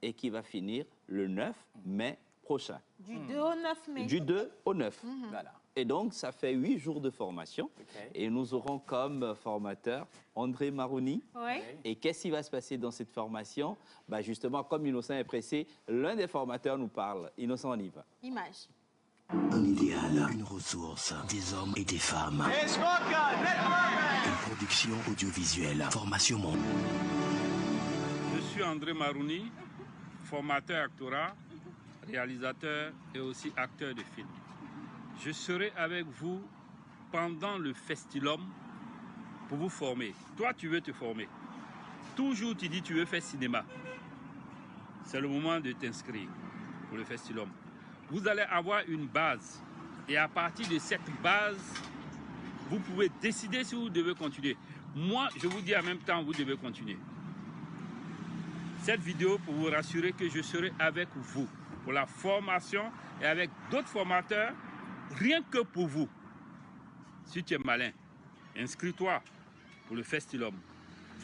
et qui va finir le 9 mai prochain. Du 2 au 9 mai. Du 2 au 9. Voilà. Et donc, ça fait 8 jours de formation. Et nous aurons comme formateur André Marouni. Et qu'est-ce qui va se passer dans cette formation? Justement, comme Innocent est pressé, l'un des formateurs nous parle. Innocent, on y va. Image. Un idéal, une ressource, des hommes et des femmes. Une production audiovisuelle, formation monde. Je suis André Marouni, formateur actorat, réalisateur et aussi acteur de film. Je serai avec vous pendant le Festilum pour vous former. Toi, tu veux te former. Toujours, tu dis tu veux faire cinéma. C'est le moment de t'inscrire pour le Festilum. Vous allez avoir une base. Et à partir de cette base, vous pouvez décider si vous devez continuer. Moi, je vous dis en même temps, vous devez continuer. Cette vidéo pour vous rassurer que je serai avec vous pour la formation et avec d'autres formateurs, rien que pour vous. Si tu es malin, inscris-toi pour le Festilum.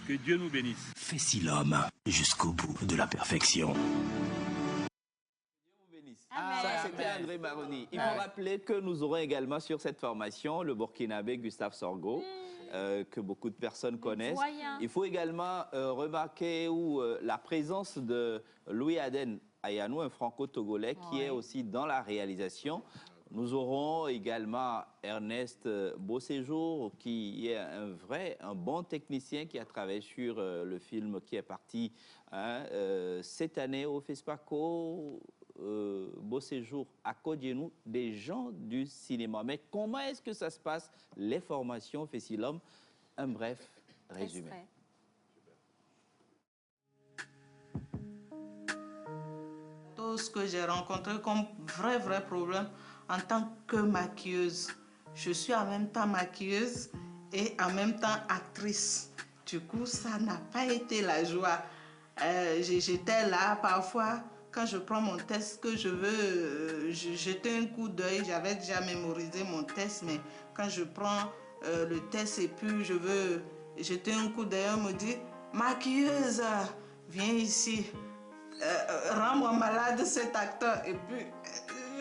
Que Dieu nous bénisse. Festilum, jusqu'au bout de la perfection. Ça, c'était André Marouni. Il faut rappeler que nous aurons également sur cette formation le Burkinabé Gustave Sorgho, que beaucoup de personnes connaissent. Il faut également remarquer la présence de Louis Aden Ayanou, un franco-togolais qui est aussi dans la réalisation. Nous aurons également Ernest Beauséjour, qui est un bon technicien qui a travaillé sur le film qui est parti cette année au FESPACO. Beau séjour à Kodjenou, des gens du cinéma. Mais comment est-ce que ça se passe, les formations Festilum? Un bref résumé. Tout ce que j'ai rencontré comme vrai problème en tant que maquilleuse. Je suis en même temps maquilleuse et en même temps actrice. Du coup, ça n'a pas été la joie. J'étais là parfois quand je prends mon test, que je veux jeter un coup d'œil, j'avais déjà mémorisé mon test, mais quand je prends le test et puis je veux jeter un coup d'œil, on me dit « Maquilleuse, viens ici, rends-moi malade cet acteur. » Et puis,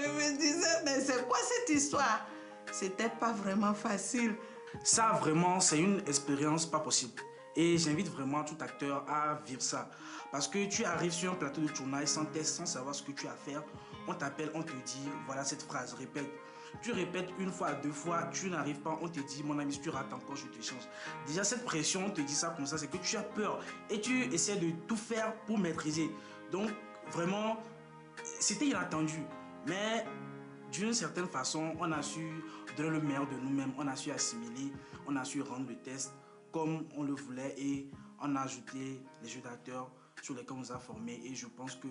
je me disais « Mais c'est quoi cette histoire ?» C'était pas vraiment facile. Ça, vraiment, c'est une expérience pas possible. Et j'invite vraiment tout acteur à vivre ça. Parce que tu arrives sur un plateau de tournage sans test, sans savoir ce que tu as à faire. On t'appelle, on te dit, voilà cette phrase, répète. Tu répètes une fois, deux fois, tu n'arrives pas, on te dit, mon ami, si tu rates encore, je te change. Déjà, cette pression, on te dit ça comme ça, c'est que tu as peur. Et tu essaies de tout faire pour maîtriser. Donc, vraiment, c'était inattendu. Mais d'une certaine façon, on a su donner le meilleur de nous-mêmes, on a su assimiler, on a su rendre le test comme on le voulait et on a ajouté les jeux d'acteurs sur lesquels on nous a formés. Et je pense que,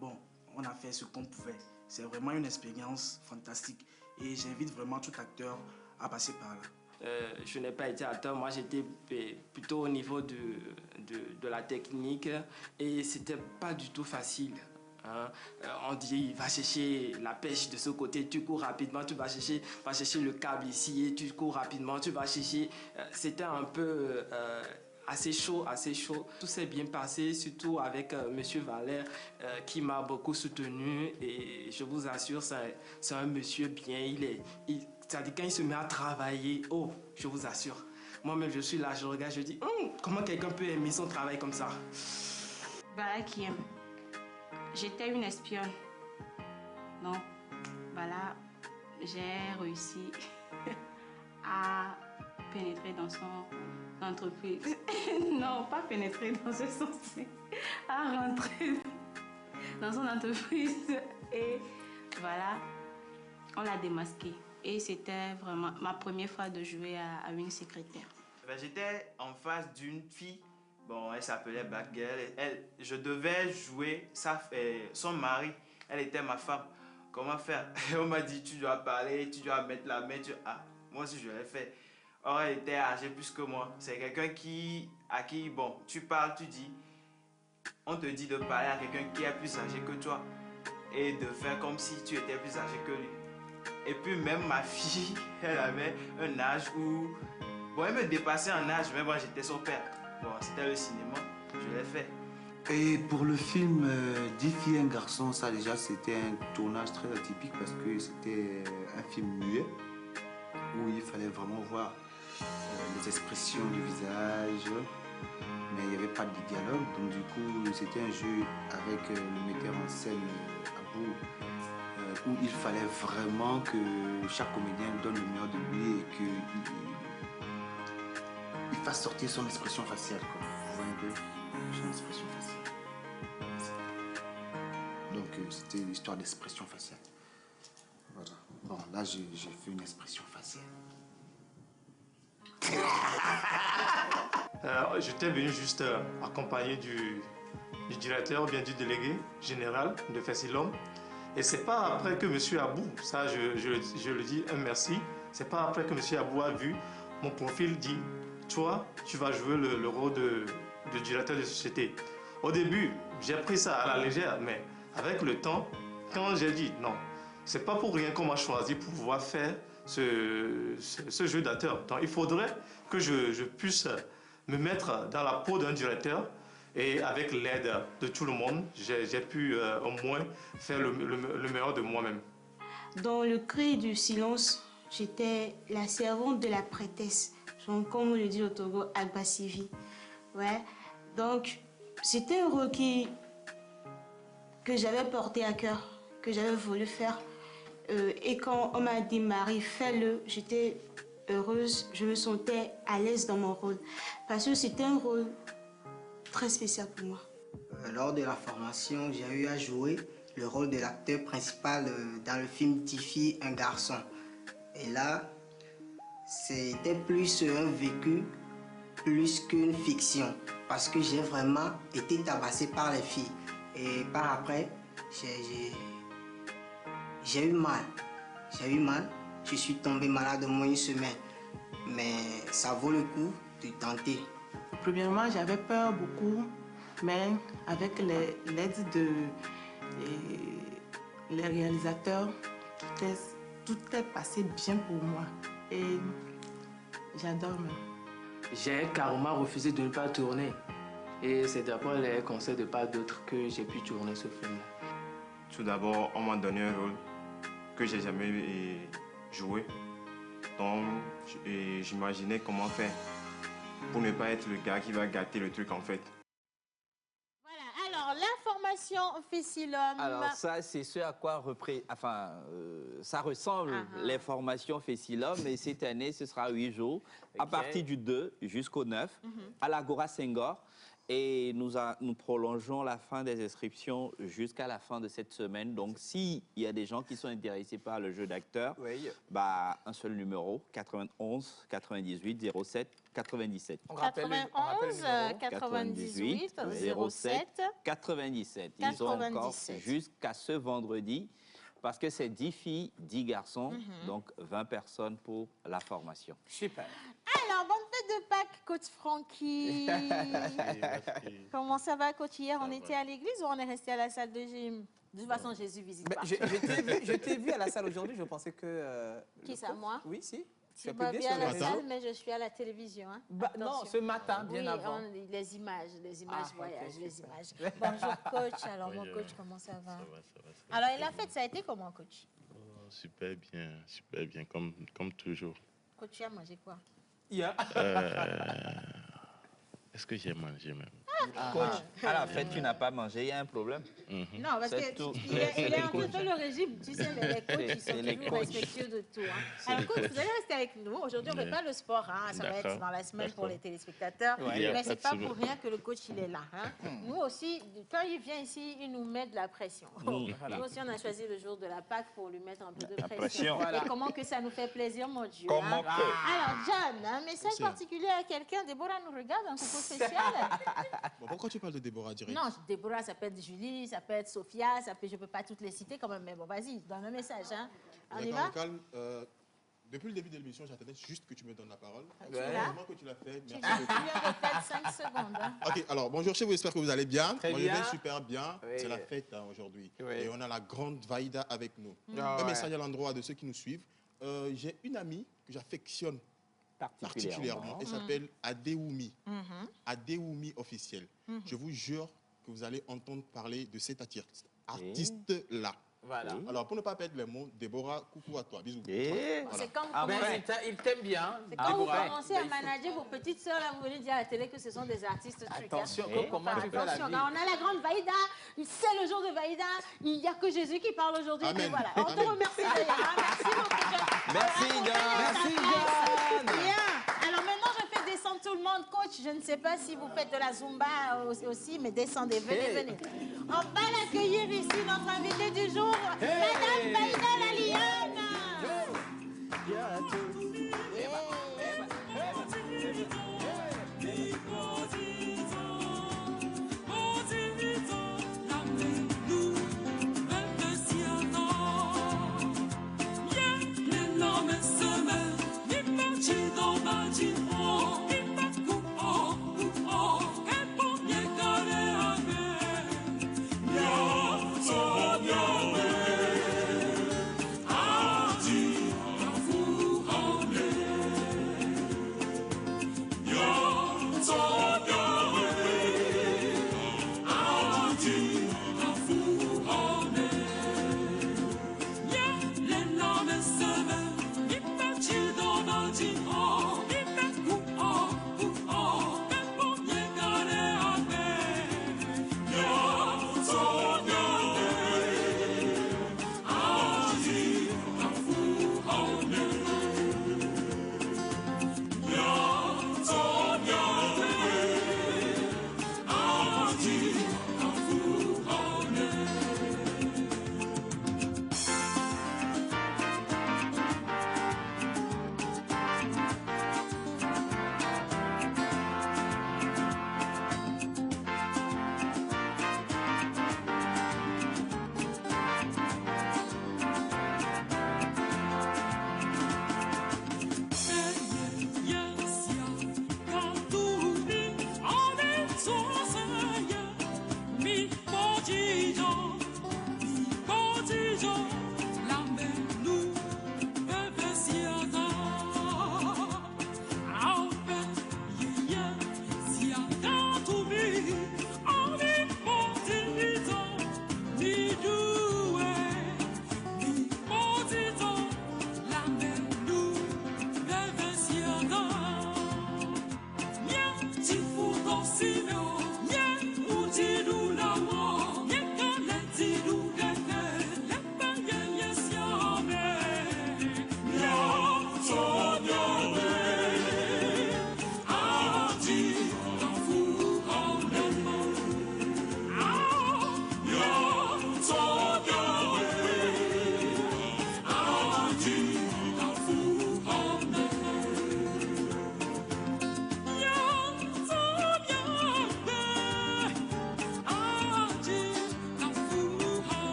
bon, on a fait ce qu'on pouvait. C'est vraiment une expérience fantastique et j'invite vraiment tout acteur à passer par là. Je n'ai pas été acteur, moi j'étais plutôt au niveau de la technique et c'était pas du tout facile. Hein. On dit va chercher la pêche de ce côté, tu cours rapidement, tu vas chercher le câble ici et tu cours rapidement, tu vas chercher. C'était un peu assez chaud, assez chaud. Tout s'est bien passé, surtout avec Monsieur Valère qui m'a beaucoup soutenu et je vous assure, c'est un monsieur bien, c'est-à-dire quand il se met à travailler, oh, je vous assure. Moi-même, je suis là, je regarde, je dis, comment quelqu'un peut aimer son travail comme ça? Voilà qui aime. J'étais une espionne. Donc, voilà, j'ai réussi à pénétrer dans son entreprise. Non, pas pénétrer dans ce sens, à rentrer dans son entreprise. Et voilà, on l'a démasqué. Et c'était vraiment ma première fois de jouer à une secrétaire. J'étais en face d'une fille, bon, elle s'appelait Black Girl. Je devais jouer son mari, elle était ma femme. Comment faire? On m'a dit, tu dois parler, tu dois mettre la main. Ah, moi aussi je l'ai fait. Or, elle était âgée plus que moi. C'est quelqu'un à qui, bon, tu parles, tu dis, on te dit de parler à quelqu'un qui est plus âgé que toi et de faire comme si tu étais plus âgé que lui. Et puis même ma fille, elle avait un âge où... Bon, elle me dépassait en âge, mais moi j'étais son père. Bon, c'était le cinéma, je l'ai fait. Et pour le film 10 filles et un garçon, ça déjà c'était un tournage très atypique parce que c'était un film muet où il fallait vraiment voir les expressions du visage, mais il n'y avait pas de dialogue. Donc du coup, c'était un jeu avec le metteur en scène Abou, où il fallait vraiment que chaque comédien donne le meilleur de lui et qu'il fasse sortir son expression faciale. Quoi. Vous voyez un peu son expression faciale. Donc c'était l'histoire d'expression faciale. Voilà. Bon, là j'ai fait une expression faciale. J'étais venu juste accompagné du directeur, ou bien du délégué général de Fessilom. Et c'est pas après que M. Abou, ça je le dis un merci, c'est pas après que M. Abou a vu mon profil dit, toi, tu vas jouer le rôle de directeur de société. Au début, j'ai pris ça à la légère, mais avec le temps, quand j'ai dit non, c'est pas pour rien qu'on m'a choisi pour pouvoir faire ce jeu d'acteur. Donc il faudrait que je puisse me mettre dans la peau d'un directeur. Et avec l'aide de tout le monde, j'ai pu au moins faire le meilleur de moi-même. Dans le cri du silence, j'étais la servante de la prêtresse. Donc, comme on le dit au Togo, Agbasivi. Ouais. Donc, c'était un rôle que j'avais porté à cœur, que j'avais voulu faire. Et quand on m'a dit, Marie, fais-le, j'étais heureuse, je me sentais à l'aise dans mon rôle. Parce que c'était un rôle très spécial pour moi. Lors de la formation, j'ai eu à jouer le rôle de l'acteur principal dans le film 10 filles, un garçon. Et là, c'était plus un vécu, plus qu'une fiction. Parce que j'ai vraiment été tabassé par les filles. Et par après, j'ai eu mal. J'ai eu mal. Je suis tombé malade au moins une semaine. Mais ça vaut le coup de tenter. Premièrement, j'avais peur beaucoup, mais avec l'aide Et les réalisateurs, tout est passé bien pour moi. Et j'adore même. J'ai carrément refusé de ne pas tourner. Et c'est d'après les conseils de pas d'autres que j'ai pu tourner ce film. Tout d'abord, on m'a donné un rôle que j'ai jamais joué. Donc, j'imaginais comment faire pour ne pas être le gars qui va gâter le truc en fait. Alors, l'information Fessilhomme. Alors ça, c'est ce à quoi ça ressemble les formations Fessilhomme. Et cette année, ce sera 8 jours, à partir du 2 jusqu'au 9, à l'Agora Senghor. Et nous prolongeons la fin des inscriptions jusqu'à la fin de cette semaine. Donc, s'il y a des gens qui sont intéressés par le jeu d'acteur, un seul numéro, 91 98 07 97. On rappelle 91 98 07 97. Ils ont encore jusqu'à ce vendredi, parce que c'est 10 filles, 10 garçons, donc 20 personnes pour la formation. Super. Alors, bonne fête de Pâques, coach Francky. Comment ça va, coach? Hier, on était à l'église ou on est resté à la salle de gym? De toute façon, Jésus visite pas. Je t'ai vu à la salle aujourd'hui, je pensais que... Qui ça, moi? Oui, si. Je suis pas bien à la salle, mais je suis à la télévision. Hein. Non, ce matin, bien avant. Les images voyagent, les images. Bonjour, coach. Alors, mon coach, comment ça va? Ça va. Alors, et la fête, ça a été comment, coach? Super bien, comme toujours. Coach, tu as mangé quoi? Est-ce que j'ai mangé même? Coach, à la fête, tu n'as pas mangé, il y a un problème? Non, parce qu'il est en train de le régime. Tu sais, les coachs, ils sont toujours respectueux de tout. Hein. Alors, coach, vous allez rester avec nous. Aujourd'hui, on ne fait pas le sport. Hein. Ça va être dans la semaine pour les téléspectateurs. Mais ce n'est pas pour rien que le coach, il est là. Hein. Nous aussi, quand il vient ici, il nous met de la pression. Nous aussi, on a choisi le jour de la Pâque pour lui mettre un peu de pression. Et comment que ça nous fait plaisir, mon Dieu. Hein. Alors, John, un message particulier à quelqu'un. Déborah nous regarde, un coucou spécial. Bon, pourquoi tu parles de Déborah direct? Non, Déborah, ça peut être Julie, ça peut être Sophia, ça peut, je ne peux pas toutes les citer quand même, mais bon, vas-y, donne un message. Hein. On y va? Calme. Depuis le début de l'émission, j'attendais juste que tu me donnes la parole. Comment que tu l'as fait. Merci beaucoup. Tu viens de perdre 5 secondes. Hein. Ok, alors bonjour chez vous, j'espère que vous allez bien. Très Moi, bien. je vais super bien. Oui. C'est la fête hein, aujourd'hui. Oui. Et on a la grande Vaïda avec nous. Ah, Un message à l'endroit de ceux qui nous suivent. J'ai une amie que j'affectionne particulièrement. Elle s'appelle Adéoumi. Adéoumi officiel. Je vous jure que vous allez entendre parler de cet artiste-là. Voilà. Alors, pour ne pas perdre les mots, Déborah, coucou à toi. Bisous. Voilà. C'est quand vous il t'aime bien. C'est quand vous commencez à manager vos petites sœurs, là, vous venez dire à la télé que ce sont des artistes. Attention, comment tu fais la vie. On a la grande Vaïda, c'est le jour de Vaïda, il n'y a que Jésus qui parle aujourd'hui. Et voilà. On te remercie d'ailleurs. Merci beaucoup, John. Merci, John. Merci, John. Bien. Alors maintenant, je fais descendre tout le monde. Coach, je ne sais pas si vous faites de la Zumba aussi, mais descendez, venez. On va l'accueillir ici, notre invité du jour, Madame Vaïda la Lionne. Ah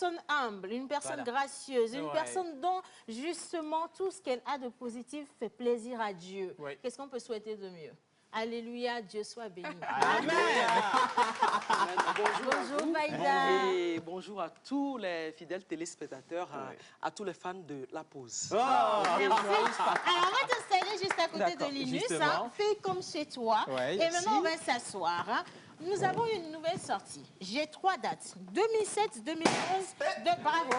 personne humble, une personne gracieuse, une personne dont, justement, tout ce qu'elle a de positif fait plaisir à Dieu. Qu'est-ce qu'on peut souhaiter de mieux? Alléluia, Dieu soit béni. Amen. Bonjour Vaïda. Et bonjour à tous les fidèles téléspectateurs, à tous les fans de La Pause. Alors, on va t'installer juste à côté de Linus. Hein. Fais comme chez toi. Et maintenant, on va s'asseoir. Hein. Nous avons une nouvelle sortie. J'ai 3 dates. 2007, 2011, bravo.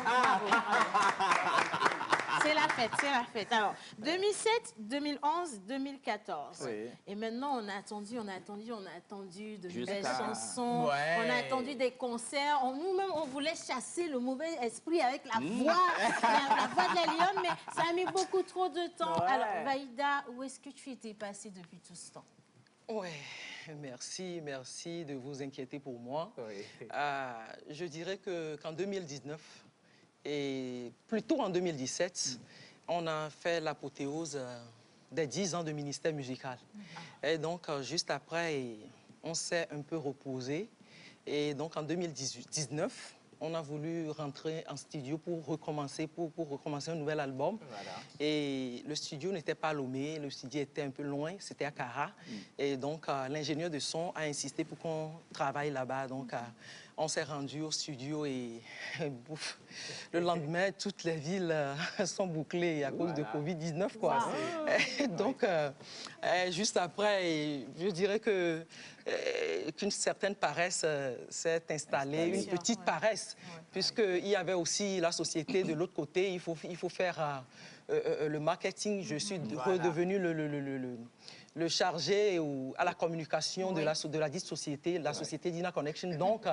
C'est la fête, c'est la fête. Alors, 2007, 2011, 2014. Et maintenant, on a attendu de nouvelles chansons. On a attendu des concerts. Nous-mêmes, on voulait chasser le mauvais esprit avec la voix, la voix de la lionne, mais ça a mis beaucoup trop de temps. Alors, Vaïda, où est-ce que tu étais passée depuis tout ce temps? Merci de vous inquiéter pour moi. Je dirais qu'en 2019, et plutôt en 2017, on a fait l'apothéose des 10 ans de ministère musical. Et donc, juste après, on s'est un peu reposé. Et donc, en 2019, on a voulu rentrer en studio pour recommencer, pour recommencer un nouvel album. Et le studio n'était pas à Lomé, le studio était un peu loin, c'était à Cara. Et donc, l'ingénieur de son a insisté pour qu'on travaille là-bas. Donc, on s'est rendu au studio et le lendemain, toutes les villes sont bouclées à cause de Covid-19, quoi. Donc, juste après, je dirais qu'une certaine paresse s'est installée, une petite paresse, puisqu'il y avait aussi la société de l'autre côté. Il faut faire le marketing. Je suis redevenu le chargé à la communication de la dite société, la société Dina Connection. Donc,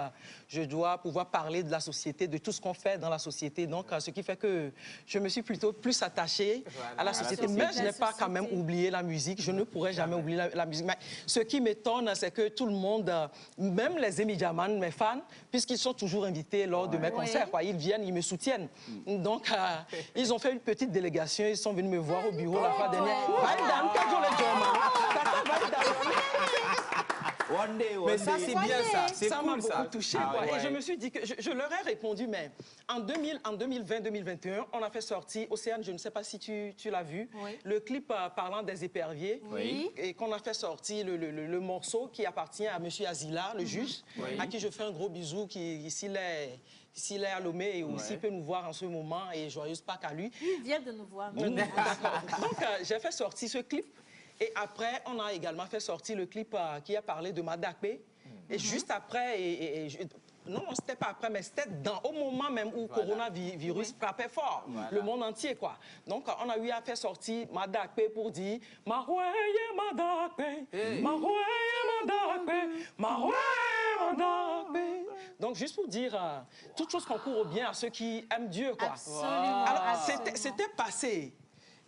je dois pouvoir parler de la société, de tout ce qu'on fait dans la société. Donc, ce qui fait que je me suis plutôt plus attachée à la société. Mais je n'ai pas quand même oublié la musique. Je ne pourrais jamais oublier la musique. Mais ce qui m'étonne, c'est que tout le monde, même les Emidjaman, mes fans, puisqu'ils sont toujours invités lors de mes concerts, quoi, ils viennent, ils me soutiennent. Donc, ils ont fait une petite délégation. Ils sont venus me voir au bureau la fois dernière. Mais ça, c'est bien ça. C'est ça cool, m'a beaucoup touché. Et je me suis dit que je leur ai répondu, mais en 2020-2021, on a fait sortir Océane, je ne sais pas si tu l'as vu, le clip parlant des éperviers, et qu'on a fait sortir le morceau qui appartient à M. Azila, le juge, à qui je fais un gros bisou, qui s'il est à Lomé et aussi peut nous voir en ce moment, et joyeuse Pâques à lui. Il vient de nous voir. Donc, j'ai fait sortir ce clip. Et après, on a également fait sortir le clip qui a parlé de Madakpe. Et juste après, non, c'était pas après, mais c'était au moment même où le coronavirus frappait fort le monde entier, quoi. Donc, on a eu à faire sortir Madakpe pour dire « Mahoué, Madakpe, Mahoué, Madakpe, Mahoué, Madakpe ». Donc, juste pour dire, toute chose concourt au bien à ceux qui aiment Dieu, quoi. Absolument. Alors, c'était passé.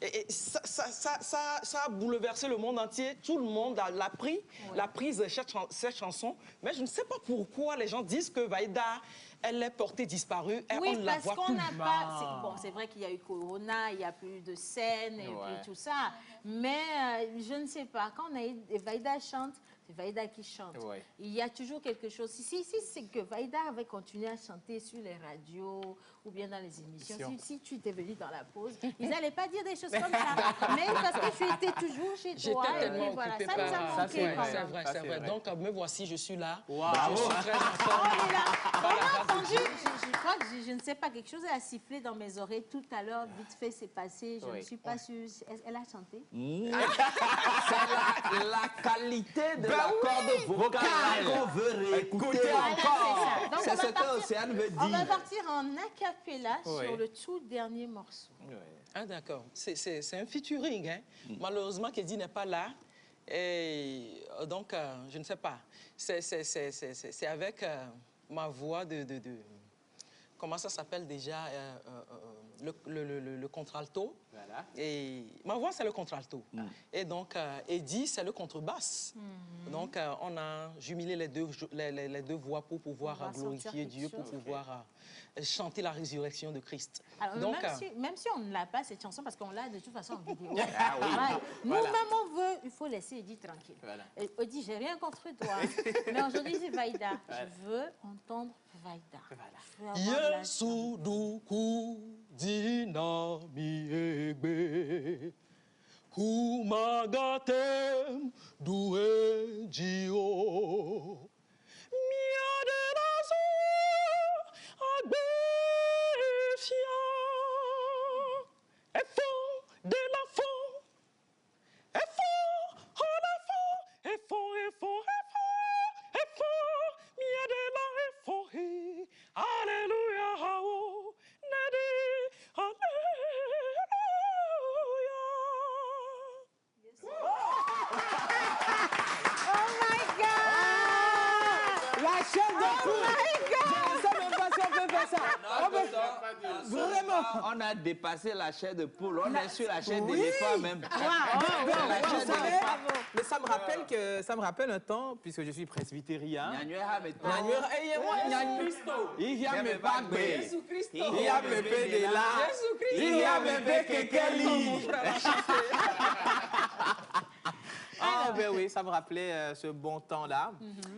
Et ça a bouleversé le monde entier. Tout le monde l'a pris, l'a prise cette chanson. Mais je ne sais pas pourquoi les gens disent que Vaïda, elle est portée disparue et on ne la voit plus. Oui, parce qu'on n'a pas... Bon, c'est vrai qu'il y a eu Corona, il n'y a plus de scène et puis tout ça. Mais je ne sais pas, quand Vaïda chante, c'est Vaïda qui chante. Il y a toujours quelque chose. Si c'est que Vaïda avait continué à chanter sur les radios ou bien dans les émissions, si tu étais venu dans la pause, ils n'allaient pas dire des choses comme ça. Mais parce que tu étais toujours chez toi. J'étais tellement occupée ça nous a manqué. C'est vrai. Donc, me voici, je suis là. Je suis très en forme. On a entendu, je crois que je ne sais pas, quelque chose a sifflé dans mes oreilles tout à l'heure. Vite fait, c'est passé. Je ne suis pas sûre. Elle a chanté? C'est la qualité de la corde vocale qu'on veut réécouter encore. C'est ce que Océane veut dire. On va partir en acapella sur le tout dernier morceau. Ah, d'accord. C'est un featuring, hein. Malheureusement, Kédi n'est pas là. Et donc, je ne sais pas. C'est avec ma voix de comment ça s'appelle déjà? le contralto. Voilà. Et ma voix, c'est le contralto. Et donc, Eddie, c'est le contrebasse. Donc, on a jumelé les deux voix pour pouvoir glorifier Dieu, pour pouvoir chanter la résurrection de Christ. Alors, donc, même si on ne l'a pas, cette chanson, parce qu'on l'a de toute façon en vidéo. Ah oui. Nous-mêmes, on veut, il faut laisser Eddie tranquille. Voilà. Eddie, j'ai rien contre toi. Mais aujourd'hui, c'est Vaïda. Je veux entendre Vaïda. Yesu duku dina miegbe Kumagatem due jio Miade lazo agbefia Effort de la fond Effort oh la fond Effort, effort, effort Effort miade la effort Alléluia, oh, Nadi, Oh my God! La chaîne de poule! Je ne sais même pas si on peut faire ça. Vraiment! On a dépassé la chair de poule. On est sur la chair d'éléphant même. Mais ça me rappelle un temps, puisque je suis presbytérien. Il y a mes bagbe. Il y a mes pédéla. Il y a mes békékeli. Ah ben oui, ça me rappelait ce bon temps-là,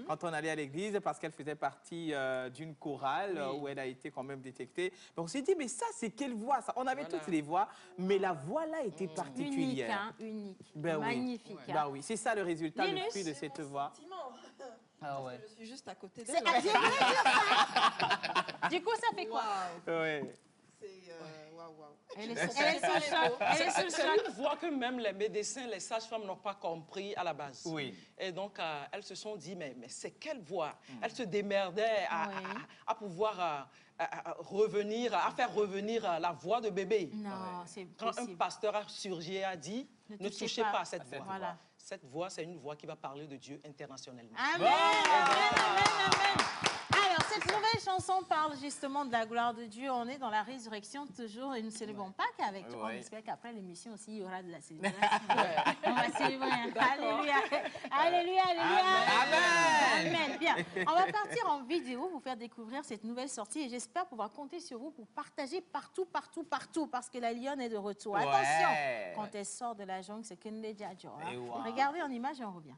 quand on allait à l'église, parce qu'elle faisait partie d'une chorale où elle a été quand même détectée. Donc on s'est dit, mais ça, c'est quelle voix ça? On avait toutes les voix, mais la voix là était particulière. Unique, Ben magnifique. Oui. Ben oui, c'est ça le résultat, le fruit de cette voix. Ah ouais. Je suis juste à côté d'elle. Du coup, ça fait quoi? Oui. Elle est sur le choc. C'est une voix que même les médecins, les sages-femmes n'ont pas compris à la base. Oui. Et donc, elles se sont dit, mais c'est quelle voix? Elles se démerdaient à pouvoir revenir, à faire revenir la voix de bébé. Non, c'est Quand un pasteur a surgi et a dit, ne touchez pas à cette voix. Voilà. Cette voix, c'est une voix qui va parler de Dieu internationalement. Amen, amen. Alors, cette nouvelle chanson parle justement de la gloire de Dieu. On est dans la résurrection toujours et nous célébrons Pâques avec toi. On espère qu'après l'émission aussi, il y aura de la célébration. On va célébrer. Alléluia. Alléluia, alléluia. Amen. Bien. On va partir en vidéo, vous faire découvrir cette nouvelle sortie et j'espère pouvoir compter sur vous pour partager partout parce que la lionne est de retour. Attention, quand elle sort de la jungle, c'est Kende Djadjo. Regardez en image et on revient.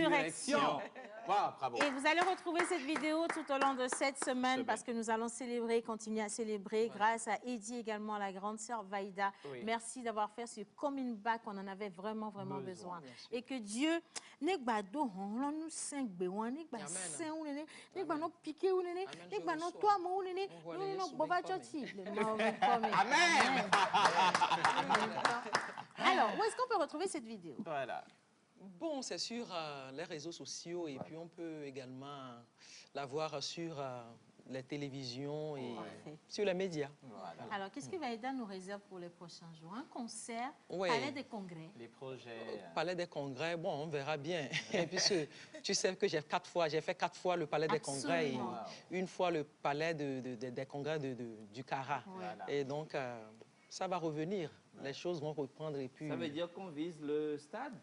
résurrection. Wow, bravo. Et vous allez retrouver cette vidéo tout au long de cette semaine parce que nous allons célébrer, continuer à célébrer grâce à Eddie également, à la grande sœur Vaïda. Oui. Merci d'avoir fait ce coming back, on en avait vraiment besoin. Et que Dieu, nous alors, où est-ce qu'on peut retrouver cette vidéo? Voilà. Bon, c'est sur les réseaux sociaux et puis on peut également la voir sur les télévisions et sur les médias. Voilà. Alors, qu'est-ce que Vaïda nous réserve pour les prochains jours? Un concert, Oui. Palais des Congrès. Les projets. Palais des Congrès, bon, on verra bien. Puisque tu sais que j'ai fait 4 fois le Palais des Congrès et une fois le Palais des Congrès du Cara. Voilà. Et donc, ça va revenir. Les choses vont reprendre et puis... Ça veut dire qu'on vise le stade?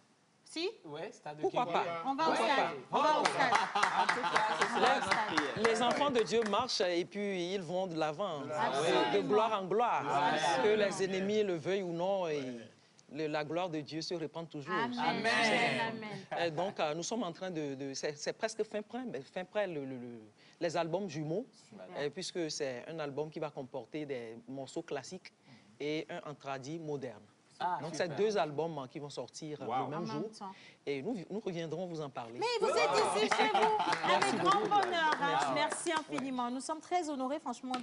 Si? Oui, stade de Pourquoi pas? On va au stade. On va au stade. En tout cas, Les enfants de Dieu marchent et puis ils vont de l'avant, de gloire en gloire. Que les ennemis le veuillent ou non, et la gloire de Dieu se répand toujours. Amen. Et donc, nous sommes en train c'est presque fin prêt les albums jumeaux, puisque c'est un album qui va comporter des morceaux classiques et un en tradi moderne. Donc, c'est 2 albums qui vont sortir le même jour. Et nous reviendrons vous en parler. Mais vous êtes ici chez vous, avec grand bonheur. Merci infiniment. Nous sommes très honorés, franchement,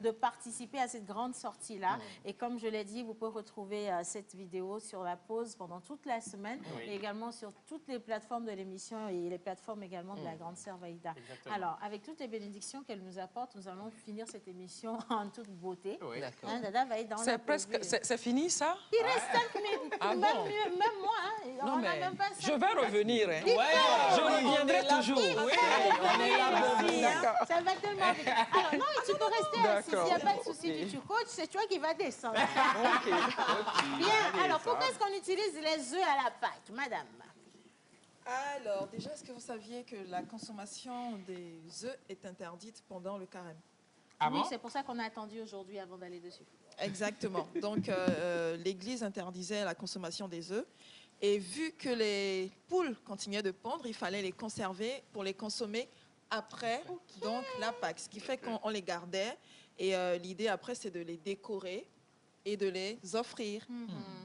de participer à cette grande sortie-là. Et comme je l'ai dit, vous pouvez retrouver cette vidéo sur la pause pendant toute la semaine et également sur toutes les plateformes de l'émission et les plateformes également de la grande sœur Vaïda. Alors, avec toutes les bénédictions qu'elle nous apporte, nous allons finir cette émission en toute beauté. Hein, Dada Vaïda, c'est presque, c'est fini, ça? Il reste 5 minutes. Même moi, hein, non, on mais n'a même pas je vais revenir. Hein. Je reviendrai toujours. On est là. Ça va tellement vite. Alors, non, tu peux rester assis. Il n'y a pas de souci. Tu coaches, c'est toi qui vas descendre. Bien. Alors, pourquoi est-ce qu'on utilise les œufs à la Pâque, madame? Alors, déjà, est-ce que vous saviez que la consommation des œufs est interdite pendant le carême? Oui, c'est pour ça qu'on a attendu aujourd'hui avant d'aller dessus. Exactement. Donc, l'Église interdisait la consommation des œufs. Et vu que les poules continuaient de pondre, il fallait les conserver pour les consommer après donc, la Pâque. Ce qui fait qu'on les gardait. Et l'idée après, c'est de les décorer et de les offrir.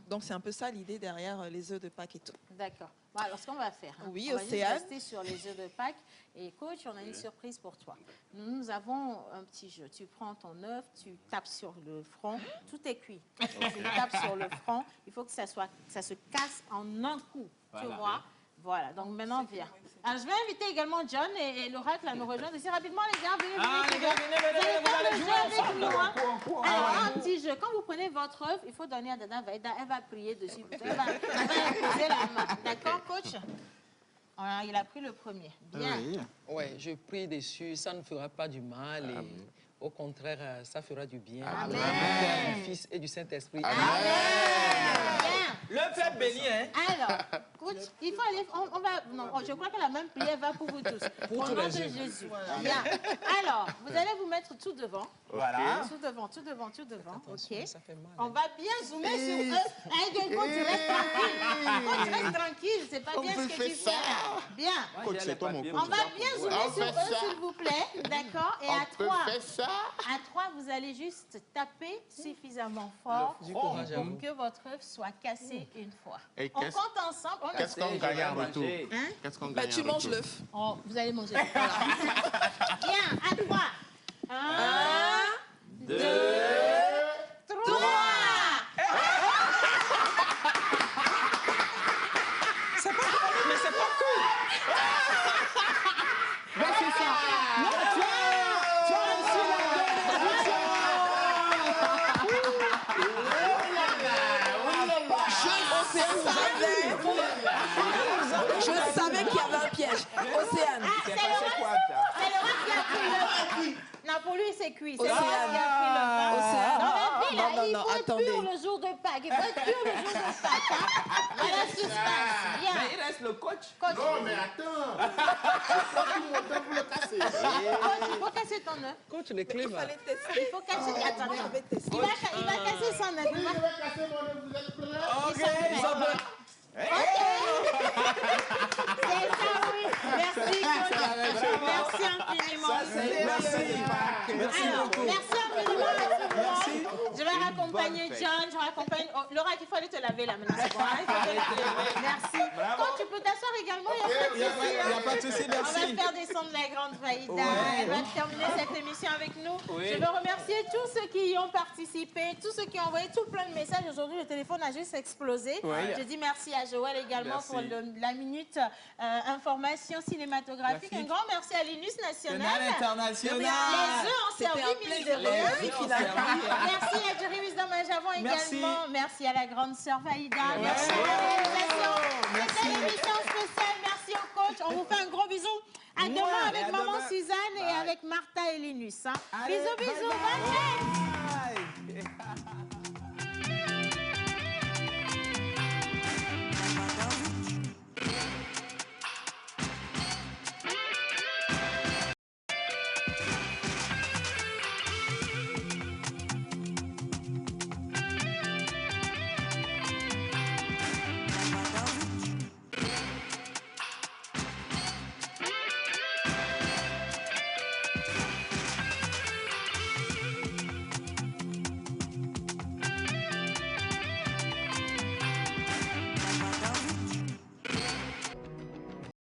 Donc, c'est un peu ça l'idée derrière les œufs de Pâques et tout. D'accord. Bon, alors, ce qu'on va faire, oui, on va juste Océane. rester sur les œufs de Pâques. Et coach, on a une surprise pour toi. Nous avons un petit jeu. Tu prends ton œuf, tu tapes sur le front. Tout est cuit. Tu tapes sur le front. Il faut que ça se casse en un coup. Tu vois? Voilà. Donc, maintenant, viens. Alors, je vais inviter également John et l'oracle à nous rejoindre ici rapidement, les gars. Venez, les gars, venez, vous allez faire le jouer jeu avec ensemble. nous. Alors, un petit jeu. Quand vous prenez votre œuf, il faut donner à Dada Vaïda. Elle va prier dessus. Elle va imposer la main. D'accord, coach? Voilà, il a pris le premier. Bien. Oui, je prie dessus. Ça ne fera pas du mal. Et au contraire, ça fera du bien. Amen. Du Père, du Fils et du Saint-Esprit. Le fait béni, hein? Alors, coach, il faut aller. On va. Non, je crois que la même prière va pour vous tous. Au nom de Jésus. Bien. Alors, vous allez vous mettre tout devant. Voilà. Tout devant, tout devant, tout devant. Attention, OK. ça fait mal. On va bien zoomer sur eux. Hey, coach, reste tranquille. Coach, reste tranquille. C'est pas bien ce que tu fais là. Bien. Coach, c'est toi mon coach. On va bien zoomer sur eux, s'il vous plaît. D'accord? Et à 3. À 3, vous allez juste taper suffisamment fort pour que votre œuf soit cassé une fois. Et On compte ensemble. Qu'est-ce qu'on gagne en retour? Hein? Qu'est-ce qu'on gagne Tu manges l'œuf. Oh, vous allez manger. Voilà. Bien, à 3. 1, 2, 3. C'est pas mais c'est pas cool. Ben, c'est ça. Non, Tu as reçu Je savais qu'il y avait un piège. Océane. C'est le roi qui a pris le... Non, pour lui, c'est cuit. C'est le roi qui a pris le pain. Océane. Dans la vie, là, Non, il faut être attendez. pur le jour de Pâques. Il faut être pur le jour de Pâques. Hein? Voilà ce qui se passe. Bien. Mais il reste le coach. Coach. Non, mais attends. Vous le cassez. Coach, il faut casser ton œuf. Coach, les clés, va. Il faut casser. Attends, il va casser son œuf. Oui, je vais casser mon œuf, vous êtes prêts? Ok, ils sont prêts. Ok. C'est ça. Merci infiniment. Merci beaucoup. Merci infiniment à tout le monde. Je vais raccompagner John, je raccompagne... Oh, Laura, il faut aller te laver là maintenant. Bon, hein, merci. Toi, tu peux t'asseoir également, il n'y a pas de souci. Merci. On va faire descendre la grande Vaïda. Elle va terminer cette émission avec nous. Je veux remercier tous ceux qui y ont participé, tous ceux qui ont envoyé tout plein de messages. Aujourd'hui, le téléphone a juste explosé. Je dis merci à Joël également pour la minute information cinématographique. Un grand merci à l'INUS National. International. Les œufs ont servi, mine de rien. Merci à Jerry Wisdom Javon également. Merci à la grande sœur Vaïda. Merci à la réalisation. C'était l'émission spéciale. Merci au coach. On vous fait un gros bisou. À demain avec maman Suzanne et avec Martha et Linus. Bisous, bisous. Bonne fête.